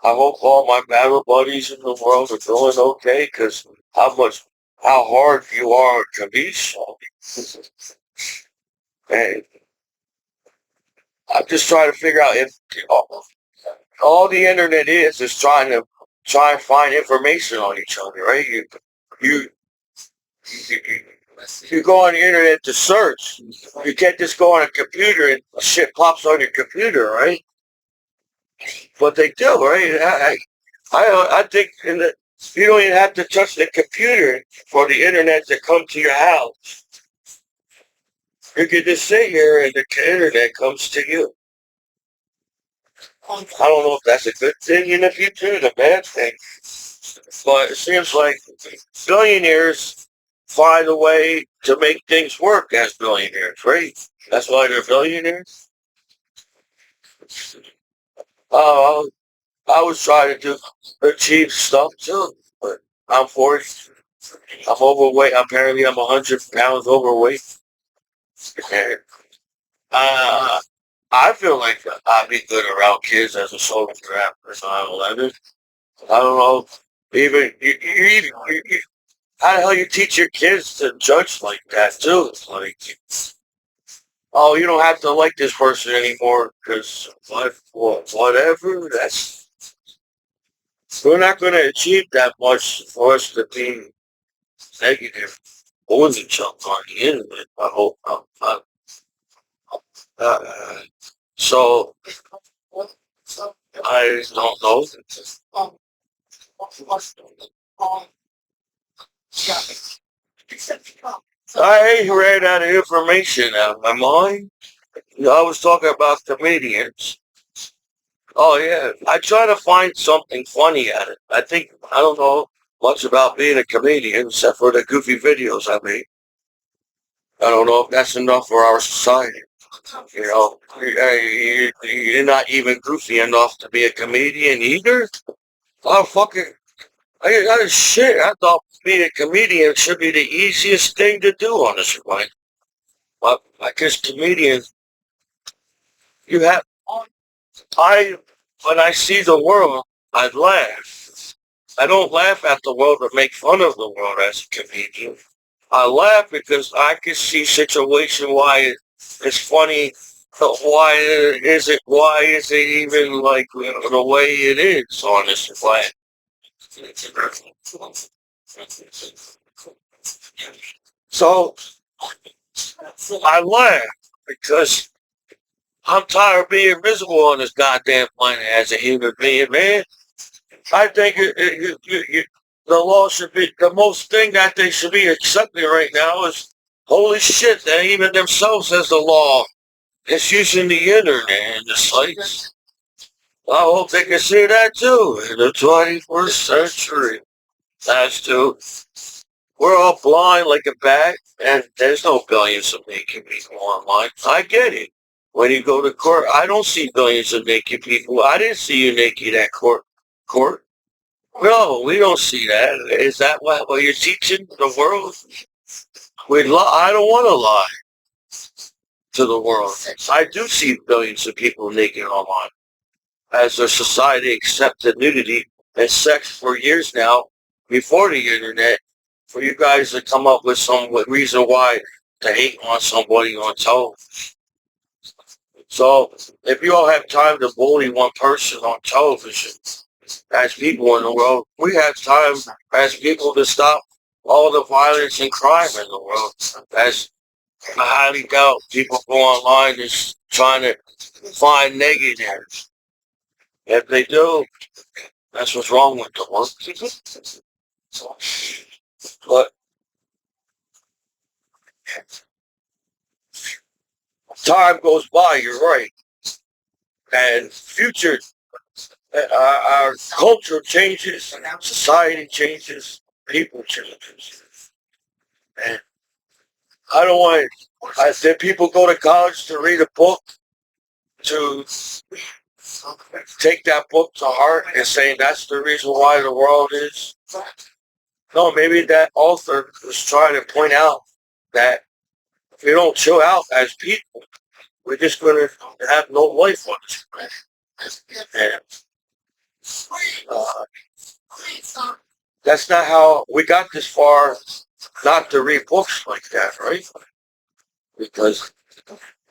I hope all my battle buddies in the world are doing okay because how hard you are to be so. And I'm just trying to figure out if all the internet is try and find information on each other, right? You, you, you go on the internet to search. You can't just go on a computer and shit pops on your computer, right? But they do, right? I think you don't even have to touch the computer for the internet to come to your house. You can just sit here and the internet comes to you. I don't know if that's a good thing in the future, or the bad thing, but it seems like billionaires find a way to make things work as billionaires, right? That's why they're billionaires. Uh, I was trying to achieve stuff too, but I'm 40. I'm overweight. Apparently, I'm 100 pounds overweight. And, uh, I feel like I'd be good around kids as a social trap or 9/11. I don't know. Even how the hell you teach your kids to judge like that too? It's like, oh, you don't have to like this person anymore because whatever. We're not going to achieve that much for us to be negative towards each other on the internet. I hope. Uh, so I don't know. I ran out of information out of my mind. I was talking about comedians. Oh yeah, I try to find something funny at it. I don't know much about being a comedian except for the goofy videos I make. I don't know if that's enough for our society. You know, you're not even goofy enough to be a comedian either. Oh fucking, I shit. I thought being a comedian should be the easiest thing to do on this planet. But I guess comedians, you have I when I see the world, I laugh. I don't laugh at the world or make fun of the world as a comedian. I laugh because I can see situation why it's funny. But why is it even like the way it is on this planet? So I laugh because I'm tired of being miserable on this goddamn planet as a human being, man. I think the law should be the most thing that they should be accepting right now is holy shit. That even themselves has the law. It's using the internet and the sites. I hope they can see that too in the 21st century. That's too. We're all blind like a bat, and there's no billions of making people online. I get it. When you go to court, I don't see billions of naked people. I didn't see you naked at court. Court? No, we don't see that. Is that what you're teaching the world? I don't want to lie to the world. I do see billions of people naked online. As a society accepted nudity and sex for years now, before the internet, for you guys to come up with some reason why to hate on somebody on television. So, if you all have time to bully one person on television, as people in the world, we have time as people to stop all the violence and crime in the world. As I highly doubt people go online just trying to find negatives. If they do, that's what's wrong with the world. But time goes by, you're right. And future, our culture changes, society changes, people changes. And I don't want, I said people go to college to read a book, to take that book to heart and say that's the reason why the world is. No, maybe that author was trying to point out that if we don't chill out as people, we're just going to have no life on this planet. And that's not how we got this far, not to read books like that, right? Because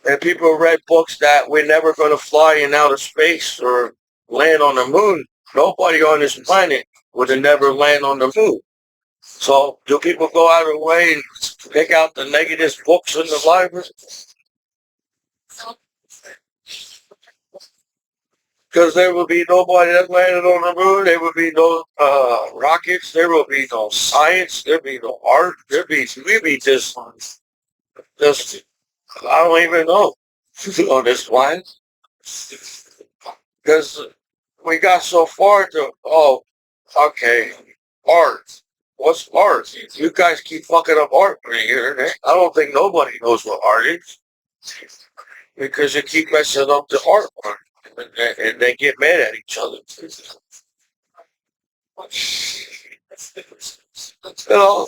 and people read books that we're never going to fly in outer space or land on the moon. Nobody on this planet would have never land on the moon. So do people go out of the way and pick out the negative books in the library? Because there will be nobody that landed on the moon. There will be no rockets. There will be no science. There will be no art. We'll be just, I don't even know on this planet. Because we got so far to, okay, art. What's art? You guys keep fucking up art on the internet. I don't think nobody knows what art is. Because you keep messing up the art part. And they get mad at each other. You know,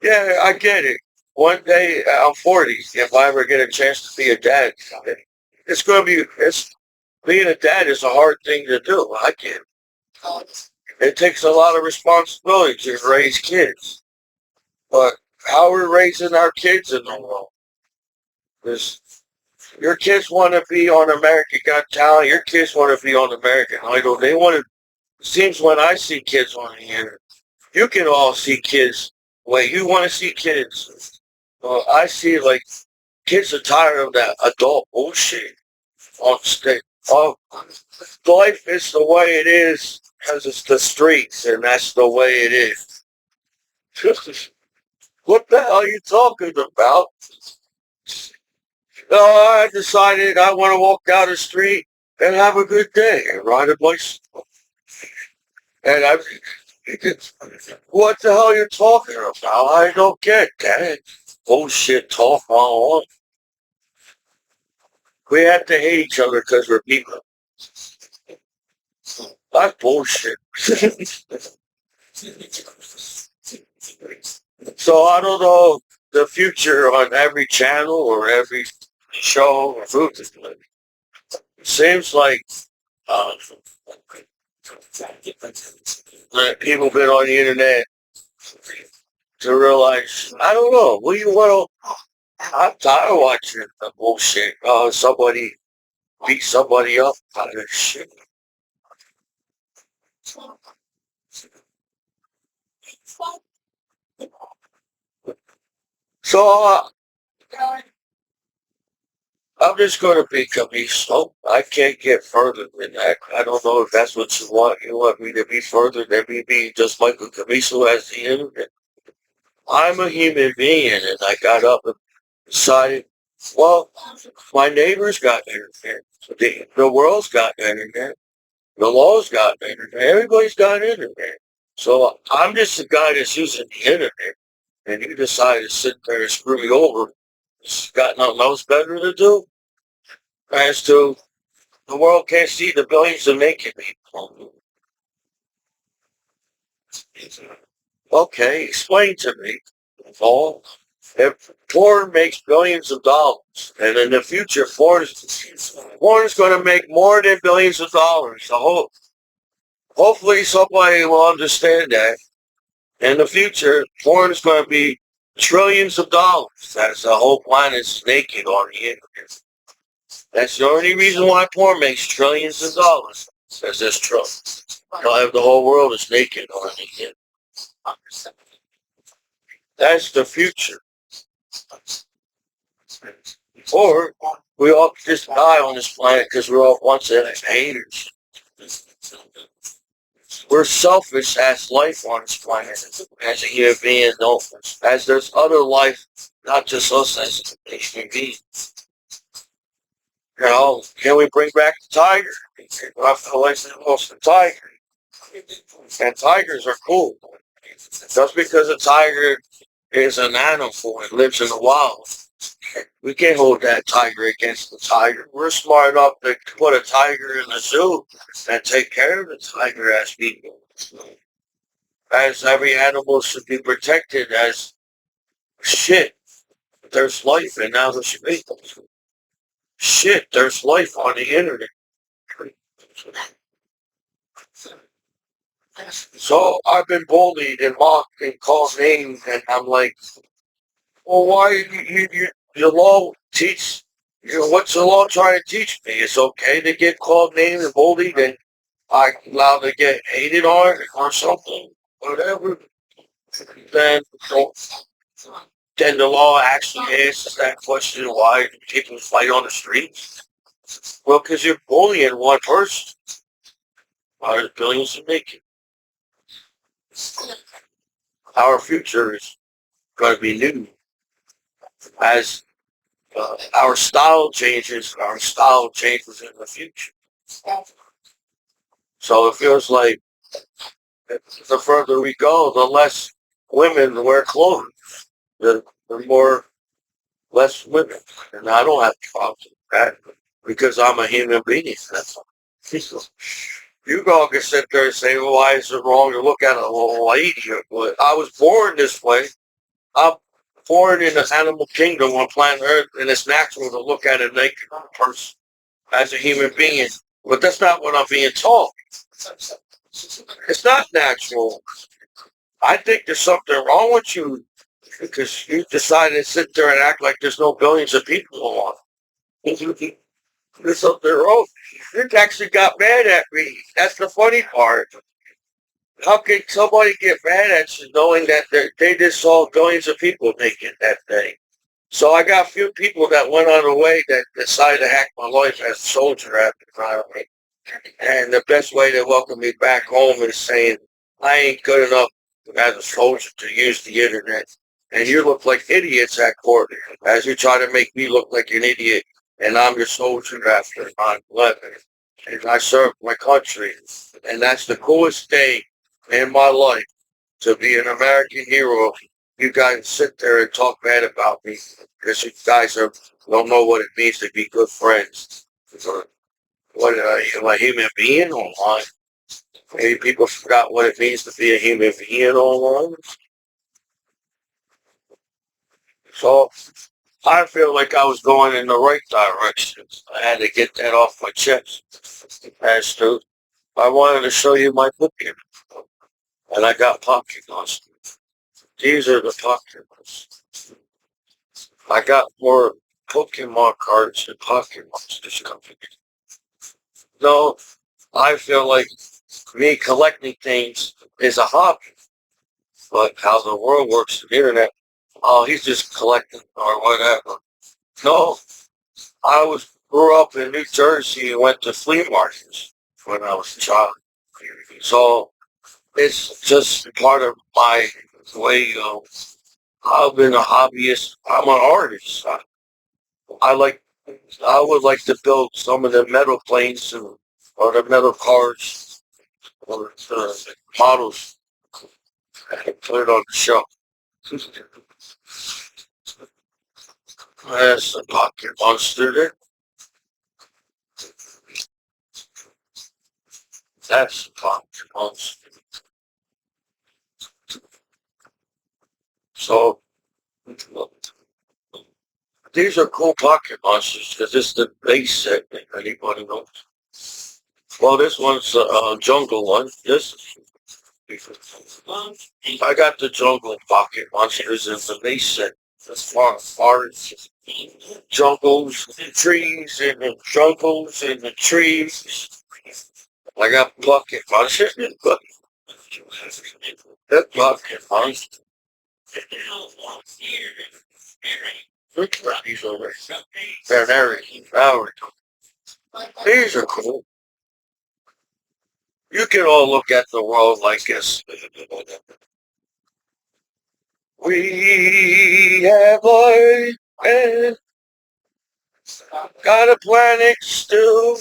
yeah, I get it. One day, I'm 40. If I ever get a chance to be a dad, it's going to be, being a dad is a hard thing to do. I get it. It takes a lot of responsibility to raise kids. But how we're raising our kids in the world is your kids want to be on American Got Talent. Your kids want to be on American Idol. They want to. It seems when I see kids on the internet, you can all see kids. Wait, you want to see kids? Well, I see like kids are tired of that adult bullshit on stage. Life is the way it is because it's the streets, and that's the way it is. What the hell are you talking about? I decided I want to walk down the street and have a good day and ride a bicycle. And what the hell are you talking about? I don't get that. Bullshit talk on. We have to hate each other because we're people. That's bullshit. So I don't know the future on every channel or every show or food. It seems like people been on the internet to realize, I don't know, what do you want to, I'm tired of watching the bullshit. Somebody beat somebody up kind of shit. So I'm just going to be Commiso. I can't get further than that. I don't know if that's what you want. You want me to be further than me being just like a Commiso as the internet. I'm a human being, and I got up and decided, well, my neighbors got internet. The world's got internet. The law's got internet. Everybody's got internet. So I'm just the guy that's using the internet, and you decide to sit there and screw me over. It's got nothing else better to do. as to the world can't see the billions of naked people. Okay, explain to me, Paul. If porn makes billions of dollars, and in the future, porn is going to make more than billions of dollars. So hopefully somebody will understand that. In the future, porn is going to be trillions of dollars as the whole planet's naked on the internet. That's the only reason why porn makes trillions of dollars. Because there's Trump. They'll have the whole world is naked on the internet. That's the future. Or we all just die on this planet because we're all once haters. We're selfish as life on this planet, as a human being, no, as there's other life, not just us as human beings. You know, can we bring back the tiger? I feel like they lost the tiger. And tigers are cool. Just because a tiger is an animal and lives in the wild, we can't hold that tiger against the tiger. We're smart enough to put a tiger in the zoo and take care of the tiger as people. As every animal should be protected as shit. There's life and now there's people. Shit, there's life on the internet. So I've been bullied and mocked and called names and I'm like, well, why the law teach, what's the law trying to teach me? It's okay to get called names and bullied and I'm allowed to get hated on or something, whatever. Then, then the law actually answers that question, why do people fight on the streets? Well, because you're bullying one person. Why there's billions to make it. Our future is going to be new. As our style changes in the future. So it feels like the further we go, the less women wear clothes. The more less women. And I don't have problems with that because I'm a human being. That's all. You all can sit there and say, well, why is it wrong to look at a little lady? But I was born this way. I'm born in the animal kingdom on planet Earth, and it's natural to look at a naked person as a human being. But that's not what I'm being taught. It's not natural. I think there's something wrong with you because you decided to sit there and act like there's no billions of people on. There's something wrong. You actually got mad at me. That's the funny part. How can somebody get mad at you knowing that they just saw billions of people naked that day? So I got a few people that went on the way that decided to hack my life as a soldier after 9/11. And the best way to welcome me back home is saying, I ain't good enough as a soldier to use the internet. And you look like idiots at court as you try to make me look like an idiot. And I'm your soldier after 9/11. And I served my country. And that's the coolest day in my life to be an American hero. You guys sit there and talk bad about me because you guys don't know what it means to be good friends. What am I a human being online? Maybe people forgot what it means to be a human being online. So I feel like I was going in the right direction. I had to get that off my chest. As to, I wanted to show you my Pokemon. And I got Pokemon. These are the Pokemon. I got more Pokemon cards than Pokemon this company. No, I feel like me collecting things is a hobby. But how the world works, the internet, oh, he's just collecting or whatever. No, grew up in New Jersey and went to flea markets when I was a child. So it's just part of my way of, I've been a hobbyist. I'm an artist. I like, I would like to build some of the metal planes or the metal cars or the models and put it on the shelf. That's a pocket monster there. That's pocket monster. So these are cool pocket monsters because it's the base set. If anybody knows. Well, this one's a jungle one. This I got the jungle pocket monsters in the base set. As far as jungles, trees, and the jungles and the trees. I got pocket monsters. That pocket monster. These are very, very. These are cool. You can all look at the world like this. We have life and got a planet still,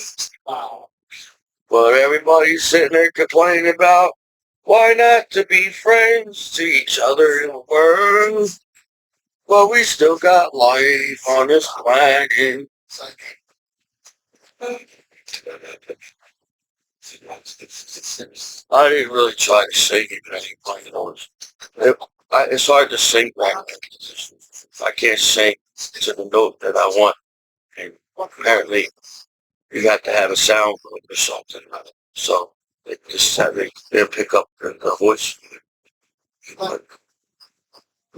but everybody's sitting there complaining about why not to be friends to each other in the world. But we still got life on this planet. I didn't really try to sing it anybody knows. It's hard to sing back. I can't sing to the note that I want. And apparently, you got to have a sound or something. So they just have they pick up the voice. But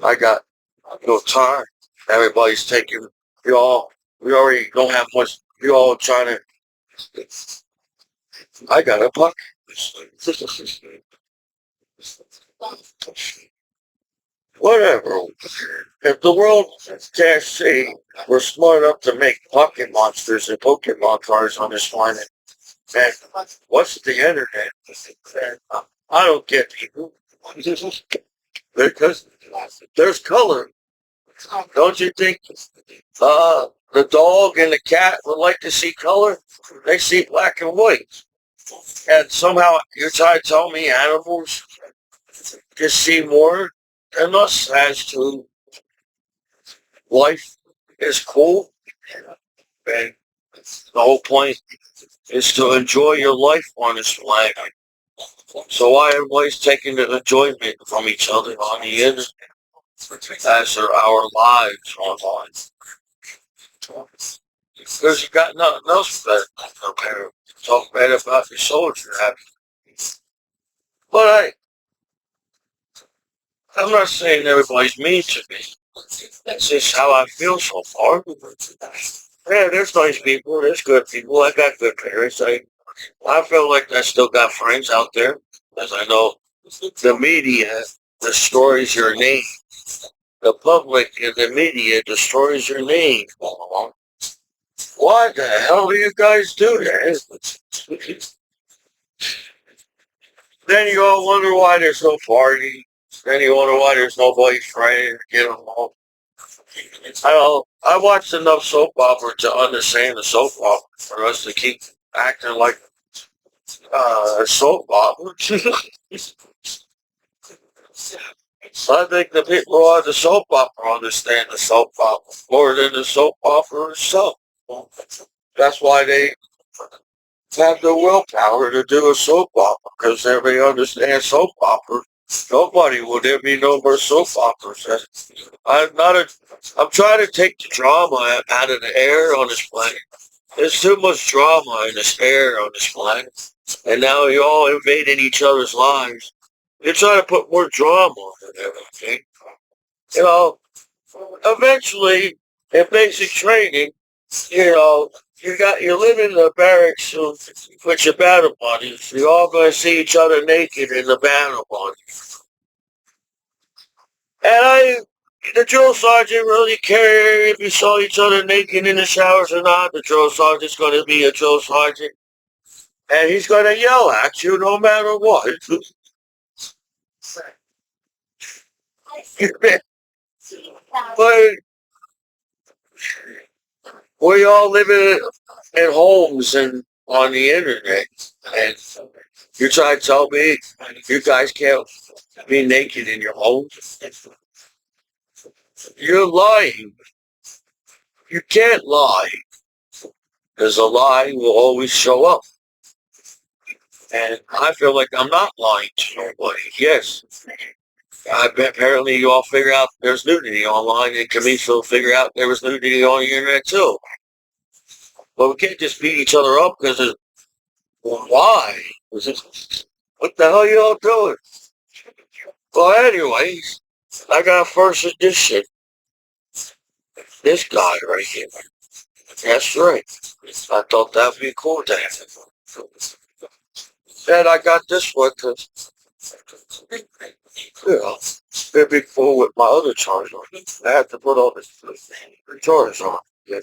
I got no time. Everybody's taking you all. We already don't have much. You all trying to. I got a buck. Whatever. If the world can't see, we're smart enough to make pocket monsters and Pokemon cards on this planet. Man, what's the internet? I don't get people. Because there's color. Don't you think the dog and the cat would like to see color? They see black and white. And somehow you're trying to tell me animals just see more than us as to life is cool. And the whole point is to enjoy your life on this planet. So why everybody's taking the enjoyment from each other on the internet as are our lives online? Because you got nothing else better than compare. Talk bad about your soldier. But I'm not saying everybody's mean to me. That's just how I feel so far. Yeah, there's nice people. There's good people. I got good parents. I feel like I still got friends out there. As I know, the media destroys your name. The public and the media destroys your name. Why the hell do you guys do that? Then you all wonder why there's no party. Then you wonder why there's nobody trying to get along. I watched enough soap opera to understand the soap opera for us to keep acting like a soap opera. I think the people who are the soap opera understand the soap opera more than the soap opera itself. That's why they have the willpower to do a soap opera, because everybody understands soap opera. Nobody would ever be no more soap operas. I'm trying to take the drama out of the air on this planet. There's too much drama in this air on this planet. And now you're all invading each other's lives. You're trying to put more drama in everything. You know, eventually, in basic training, you live in the barracks with your battle buddies. You're all going to see each other naked in the battle buddies. And the drill sergeant really care if you saw each other naked in the showers or not. The drill sergeant's going to be a drill sergeant. And he's going to yell at you no matter what. But we all live in homes and on the internet. And you're trying to tell me you guys can't be naked in your homes? You're lying. You can't lie. Because a lie will always show up. And I feel like I'm not lying to nobody. Yes, apparently you all figure out there's nudity online, and Commiso figure out there was nudity on the internet too. But we can't just beat each other up because of why? What the hell you all doing? Well, anyways, I got a first edition. This guy right here. That's right. I thought that'd be cool to have. And I got this one because, you know, it'd be cool with my other charger. I had to put all this chargers on. Yeah.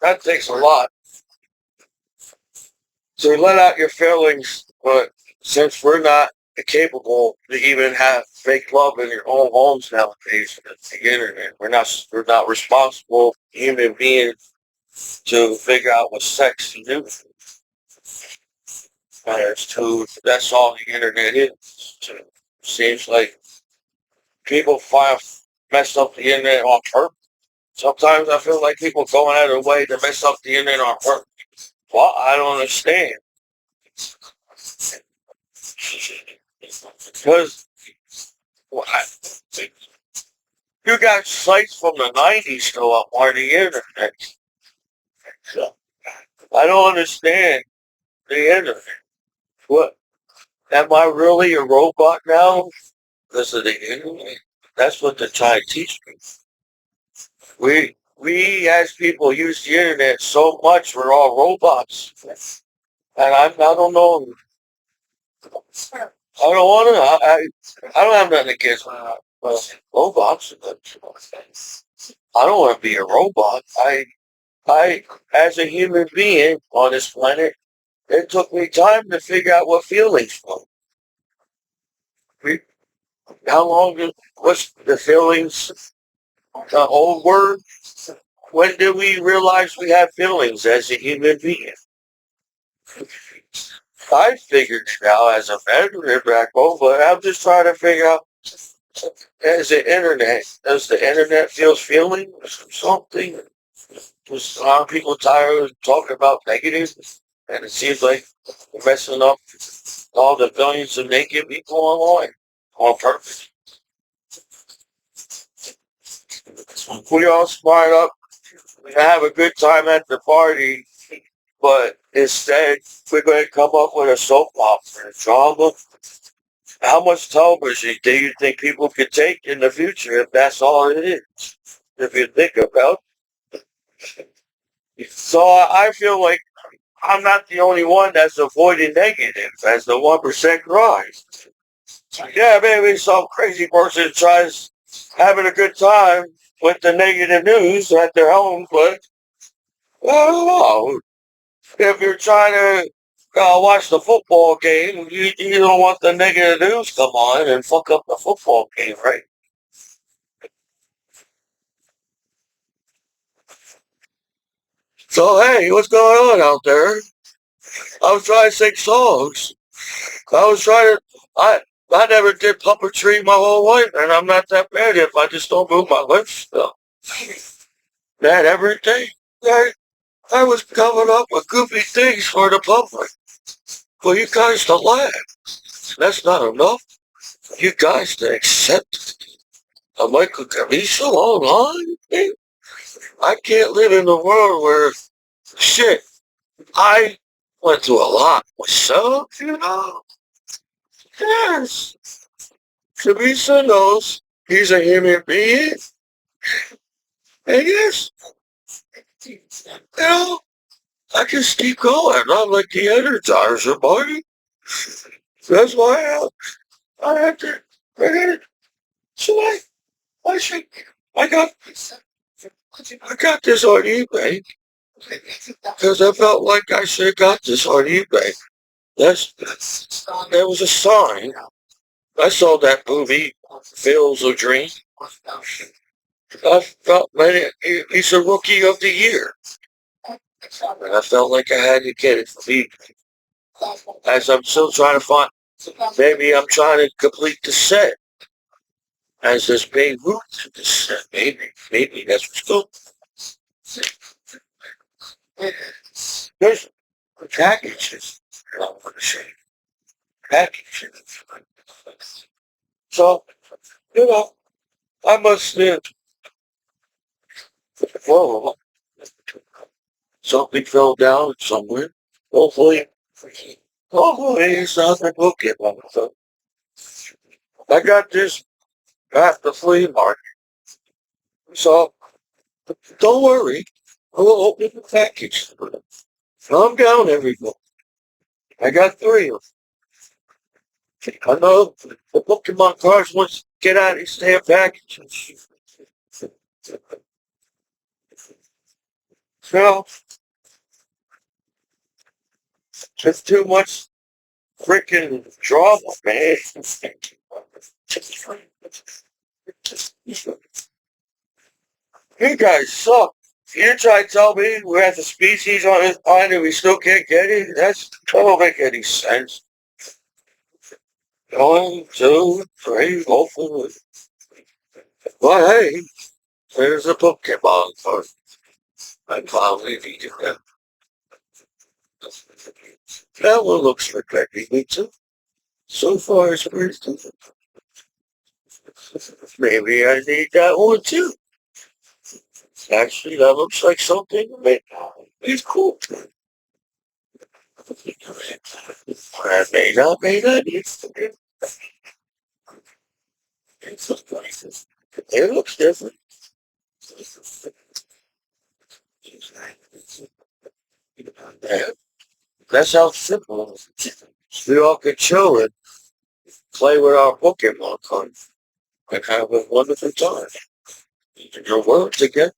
That takes a lot to let out your feelings, but since we're not capable to even have fake love in your own homes nowadays, it's the internet. We're not responsible human beings to figure out what sex you do. That's all the internet is. Seems like people find mess up the internet on purpose. Sometimes I feel like people going out of their way to mess up the internet on purpose. Well, I don't understand. Because you got sites from the 90s still up on the internet. I don't understand the internet. What? Am I really a robot now? Because of the internet? That's what they're trying to teach me. We as people use the internet so much, we're all robots. And I don't know. I don't want to. I don't have nothing against robots. I don't want to be a robot. I, as a human being on this planet, it took me time to figure out what feelings were. We, how long was the feelings the whole word? When did we realize we have feelings as a human being? I figured it out as a veteran back home, but I'm just trying to figure out as the internet, does the internet feel feelings or something? Just a lot of people tired of talking about negative, and it seems like we're messing up all the billions of naked people online on purpose. We all smart up and have a good time at the party, but instead we're going to come up with a soap opera and drama. How much television do you think people could take in the future if that's all it is? If you think about it. So I feel like I'm not the only one that's avoiding negative as the 1% rise. Yeah, maybe some crazy person tries having a good time with the negative news at their home, but I don't know. If you're trying to watch the football game, you don't want the negative news come on and fuck up the football game, right? So hey, what's going on out there? I was trying to sing songs. I was trying to. I never did puppetry my whole life, and I'm not that bad if I just don't move my lips. That everything. I was coming up with goofy things for the public. For you guys to laugh. That's not enough. You guys to accept a Michael Commiso online? I can't live in a world where shit. I went through a lot myself, you know. Yes. Commiso knows he's a human being. And yes, you know, I just keep going. I'm like the energizer buddy. That's why I had to. So I should. I got. I got this on eBay because I felt like I should have got this on eBay. That's there was a sign. I saw that movie, Fields of Dream. I felt, man, he's a rookie of the year. And I felt like I had to get it for me. As I'm still trying to find, maybe I'm trying to complete the set. As this being rooted to the set. Maybe that's what's going. There's packages. Packages. So, you know, I must have, well, something fell down somewhere. Hopefully, hopefully it's not the Pokemon. So, I got this at the flea market. So, don't worry. I will open the package. Calm down, everyone. I got three of them. I know the Pokemon cards wants to get out of these damn packages. So, just too much freaking drama, man. You guys suck. You try to tell me we have the species on this planet and we still can't get it? That don't make any sense. One, two, three, hopefully. But hey, there's a Pokemon card. I finally needed that. That one looks like me too. So far, it's pretty good. Maybe I need that one too. Actually, that looks like something it's cool. I may not need it. It looks different. Yeah, that's how simple it is. We all could chill and play with our Pokemon cards and have a wonderful time. Your words again.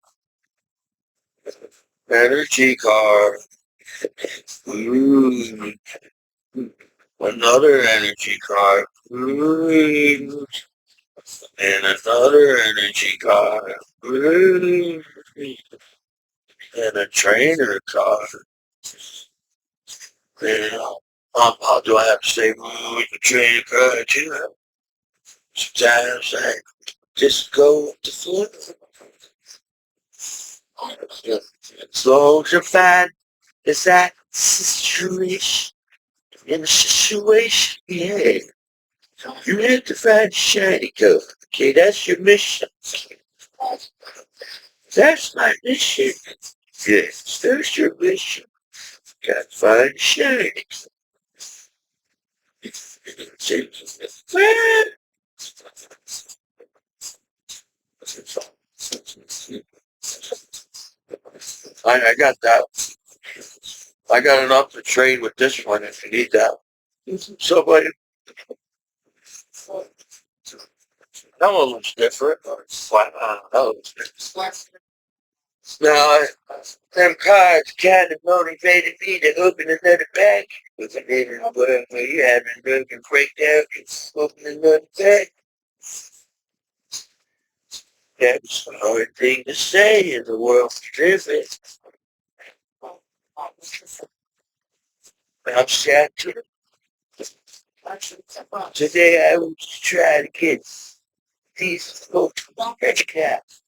Energy card. Ooh. Another energy card. Ooh. And another energy card. Ooh. And a trainer card. And, how do I have to say ooh with the trainer card too? Sometimes I just go with the flow. As long as you're fine, is that situation? In a situation, yeah. You have to find shiny gold. Okay, that's your mission. That's my mission. Yes, there's your mission. Gotta find shiny. I got that. I got enough to trade with this one if you need that. Somebody, that one looks different. That looks different. Now, them cards kind of motivated me to open another bag. With a neighbor, whatever you having a broken breakdown, open another bag. That's a hard thing to say in the world we live in. I'm sad too. Today I was trying to get these folks cats.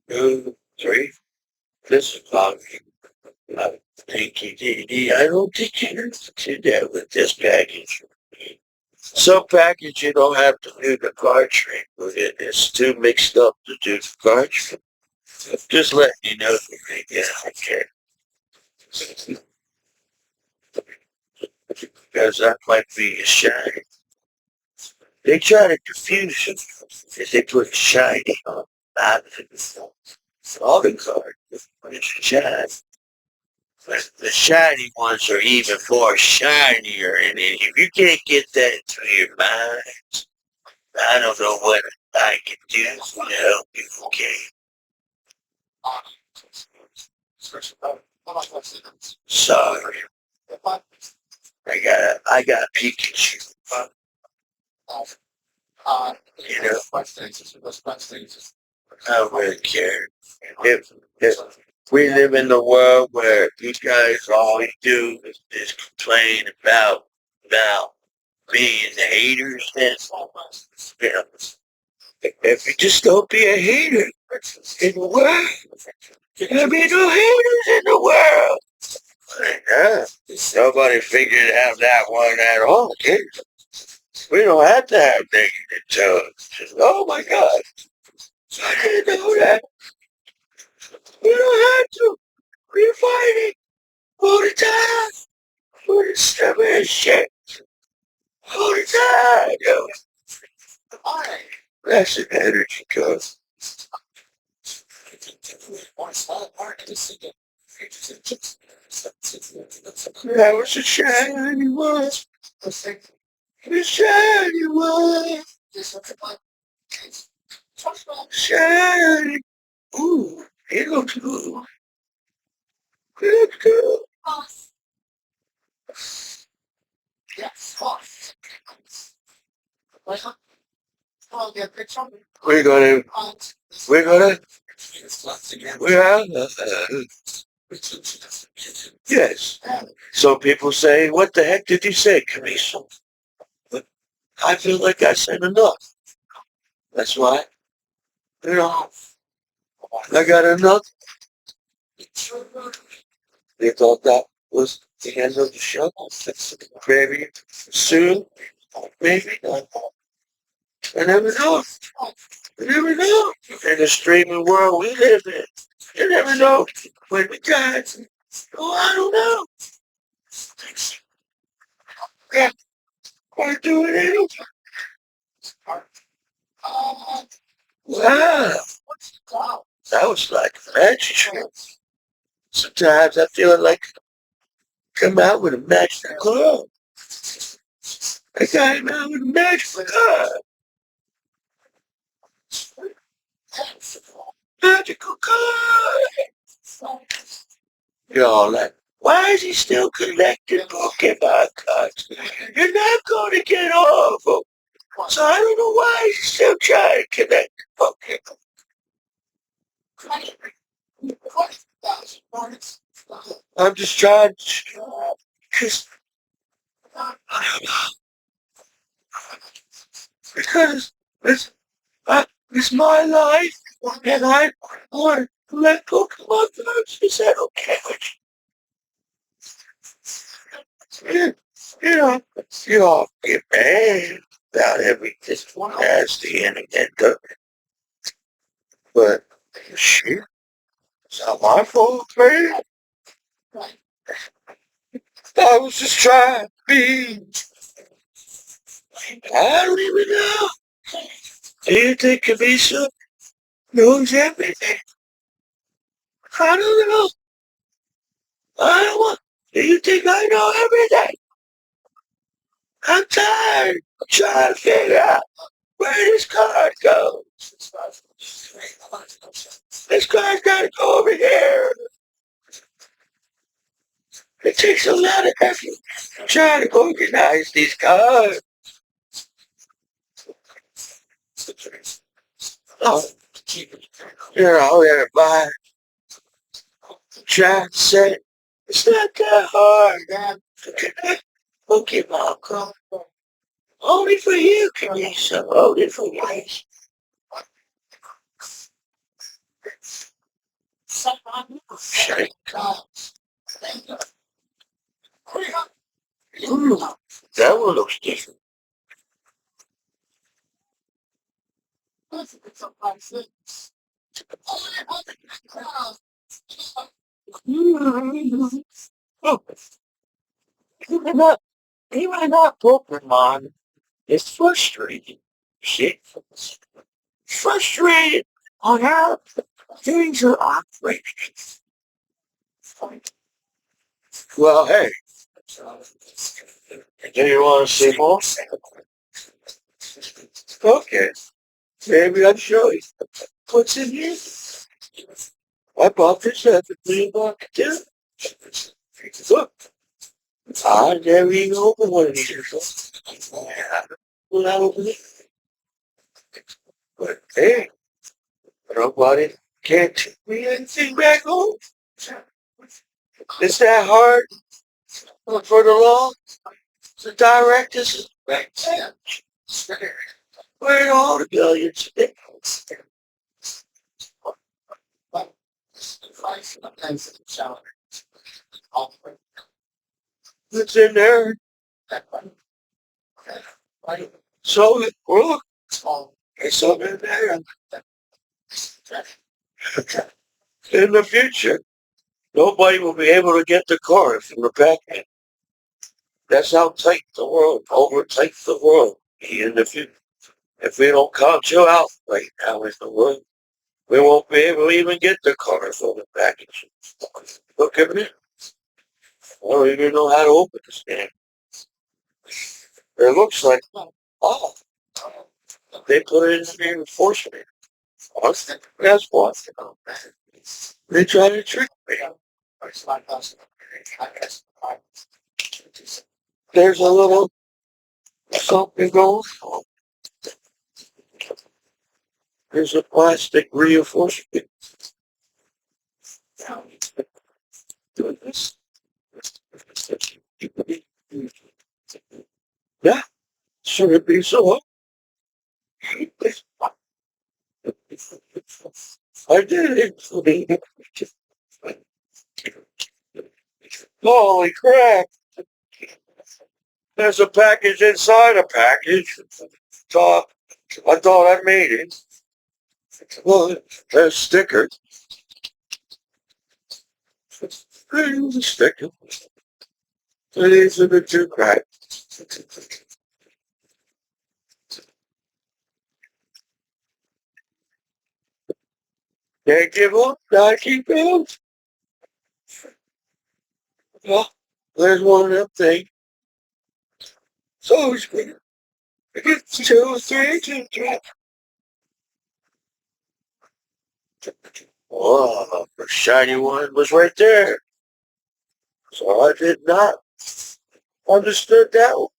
2, 3. This is about thank you, DD. I don't think you can do that with this package. Some package you don't have to do the card trick with it. It's too mixed up to do the card trick. Just letting you know yeah, okay. Because that might be a shiny. They try to confuse you if they put shiny on all the cards. It's shiny. But the shiny ones are even more shinier, and if you can't get that into your mind, I don't know what I can do to help you. Okay. Sorry. I got Pikachu. You know, I don't really care. If we live in the world where you guys all you do is complain about being the haters, then you know, If you just don't be a hater in the world, there'll be no haters in the world. Yeah. Nobody figured out that one at all, kids. We don't have to have negative tones. Oh my God. I didn't know that. We don't have to. We're fighting all the time for the stupid shit. All the time. Yo. That's an energy cause. That was a shiny one. A shiny one. Shiny. Ooh, it looks good. It looks good. We're gonna, we're gonna, we are, yes. So people say, what the heck did you say, Commiso? But I feel like I said enough. That's why, you know, I got enough. They thought that was the end of the show. Maybe soon, maybe not. I never know. You never know. In the streaming world we live in, you never know when we die. Oh, I don't know. Yeah, I do it anyway. Wow, that was like a magic show. Sometimes I feel like come out with a magic glove. I got him out with a magic glove. Magical glove. You're like, why is he still collecting Pokemon cards? You're not going to get all of them. So I don't know why he's still trying to connect Pokemon. I'm just trying to, because, because it's, it's my life, and I want to collect Pokemon cards. Is that okay with you? You know, you all get mad about everything as the internet does. But, shit, it's not my fault, man. I was just trying to be. I don't even know. Do you think Commiso knows everything? I don't know. I don't want. Do you think I know everything? I'm tired. I'm trying to figure out where this card goes. This card's gotta go over here. It takes a lot of effort trying to organize these cards. Oh, you know, everybody trying to say it's not that hard. To connect Pokemon cards. Only for you, Commiso. Only for you. Shut it. Ooh, that one looks different. Oh, even that Pokemon is frustrating. Shit. Frustrated on how things are operating. Well, hey, do you want to see more? Okay, maybe I'll show you. What's in here? I bought this at the flea market too. Look, I never even opened one of these before. Well, I opened it. But hey, nobody can't take me anything back home. It's that hard for the law. The directors. Where are all the billions? It's in there. So look, it's up in there. In the future, nobody will be able to get the car from the back end. That's how tight the world, over tight the world will be in the future. If we don't count you out right now in the world, we won't be able to even get the car from the package. Look at me. I don't even know how to open this thing. It looks like, oh, they put it in the reinforcement. That's what. They try to trick me. There's a little something going on. There's a plastic reinforcement. Yeah, should it be so? I did it. Holy crap! There's a package inside a package. Thought I thought I made it. Well, there's stickers. There's a sticker. These are the two cracks. Can't give up. Gotta keep going. Well, there's one of them things. So it's good. It's 2, 3, 2, 3. Oh, the shiny one was right there. So I did not understood that one.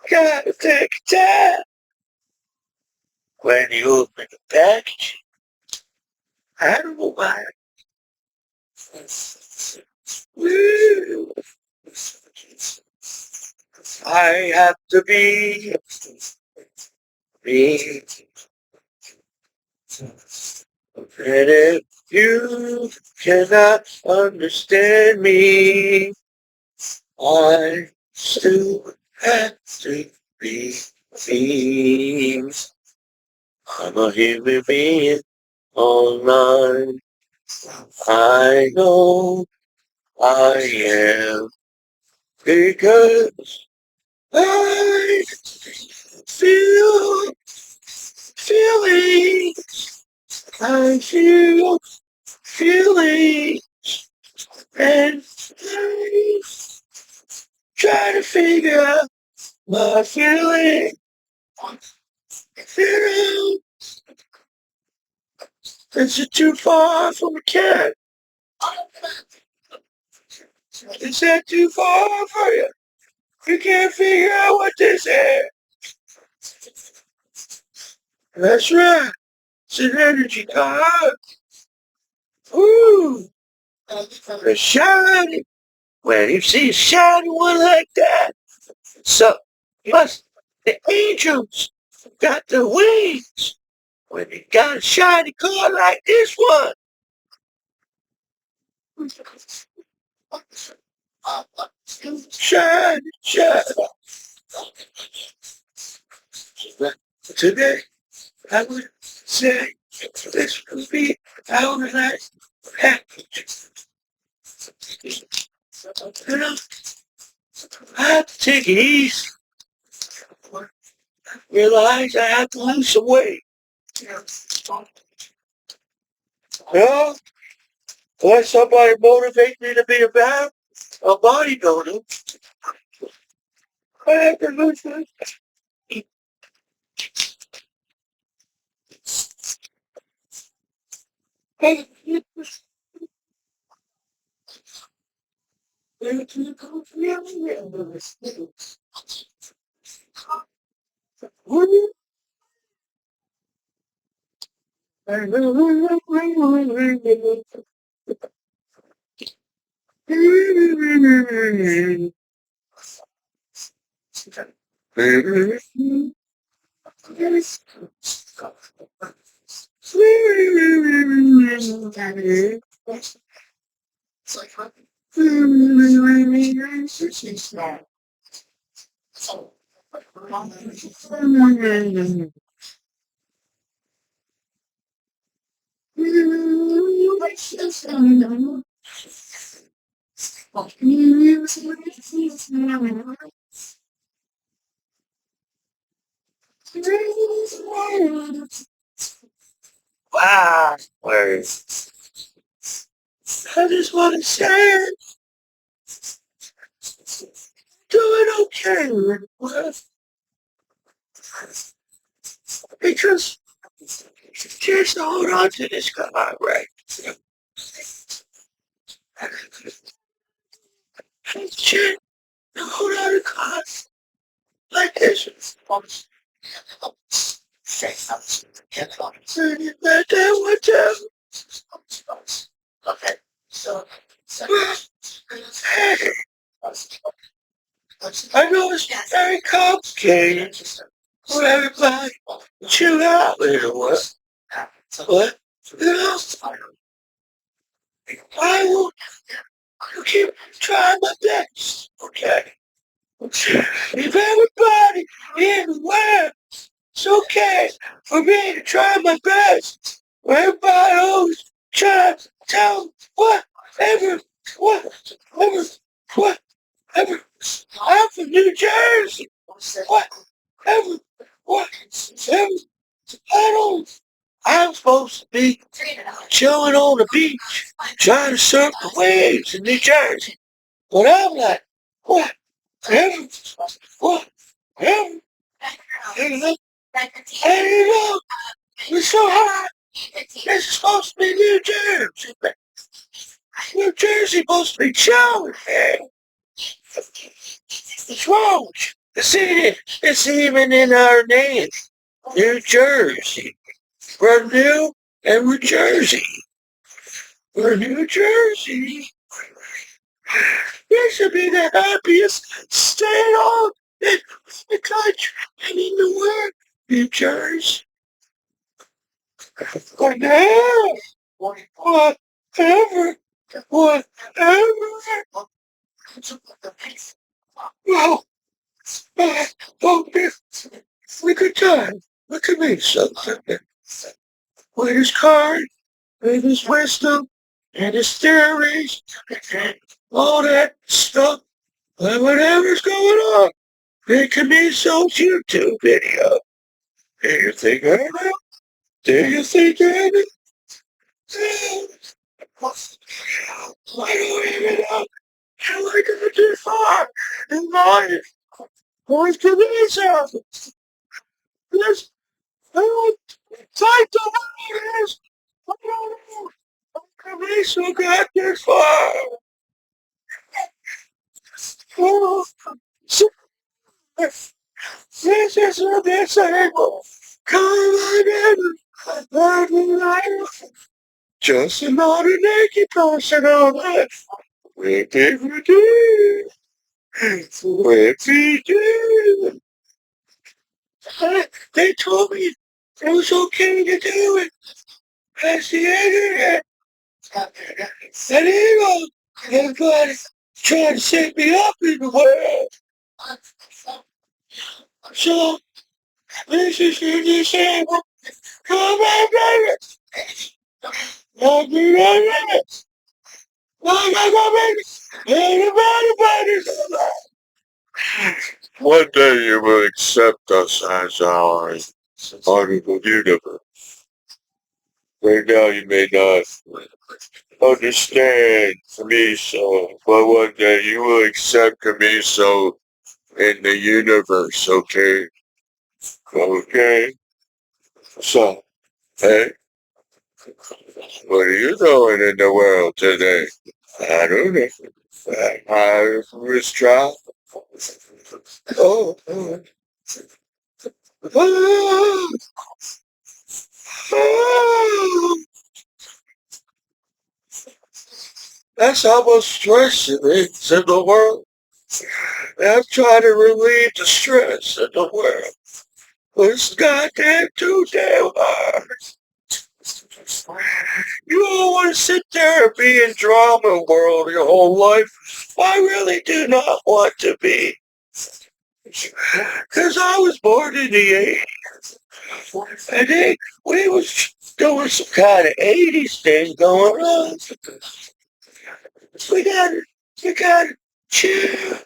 Gotta take time. When you open the package, I don't know why. Woo. I have to be me. And if you cannot understand me, I still have to be me. I'm a human being online. I know I am because I feel feelings. I feel feelings. And I try to figure out my feeling. Feeling. Is it too far from a cat? Is that too far for you? You can't figure out what this is. That's right. It's an energy card. Ooh, a shiny. When you see a shiny one like that, so plus the angels got the wings. When you got a shiny card like this one, shiny, shiny. Today, I would say this would be our last package. You know, I have to take it easy. Realize I have to lose some weight. Yeah, let somebody motivate me to be a bodybuilder. I have to lose weight. Wow. Words. I just want to say, doing okay. Because just hold on to this guy, right? Shit, hold on to God like this. Like that one time. Hey, I know it's very complicated for everybody. Chill out, little what? What? You know, I will keep trying my best. Okay. If everybody everywhere, it's okay for me to try my best. Everybody always try to tell whatever, whatever, whatever. I'm from New Jersey. Whatever, whatever. I don't. I'm supposed to be chilling on the beach, trying to surf the waves in New Jersey. But I'm like, whatever, whatever. You know, and you know, it's so hot. It's supposed to be New Jersey. New Jersey supposed to be chilling, man. What's wrong with you? It's even in our name. New Jersey. We're new and we're Jersey. We're New Jersey. We should be the happiest state on in the country and in the world. New Jersey. Whatever. Whatever. Whatever. Well, oh, we could time. Look at me, something. With his card, and his wisdom, and his theories, and all that stuff, and whatever's going on. It can be some YouTube video. Do you think I know? Do you think I know? I don't even know how I got this far in life. What's Commiso? This, I don't type the words. I don't know. Commiso got this far. Oh, so, this is a disabled. Come on, life. Just another naked person on earth. With everything. With everything. They told me it was okay to do it. That's the internet. And you know, everybody trying to set me up in the world. So, this is your disabled. Come on, baby. Love me, baby. Love me, baby. Everybody, one day you will accept us as our article universe. Right now you may not understand Commiso, but one day you will accept Commiso in the universe, okay? Okay? So, hey, what are you doing in the world today? I don't know. I was trying. Oh, oh, oh, oh. That's how much stress it is in the world. And I'm trying to relieve the stress in the world. But it's goddamn too damn hard. You don't want to sit there and be in drama world your whole life. I really do not want to be. Because I was born in the 80s. And then we was doing some kind of 80s thing going on. We gotta chill.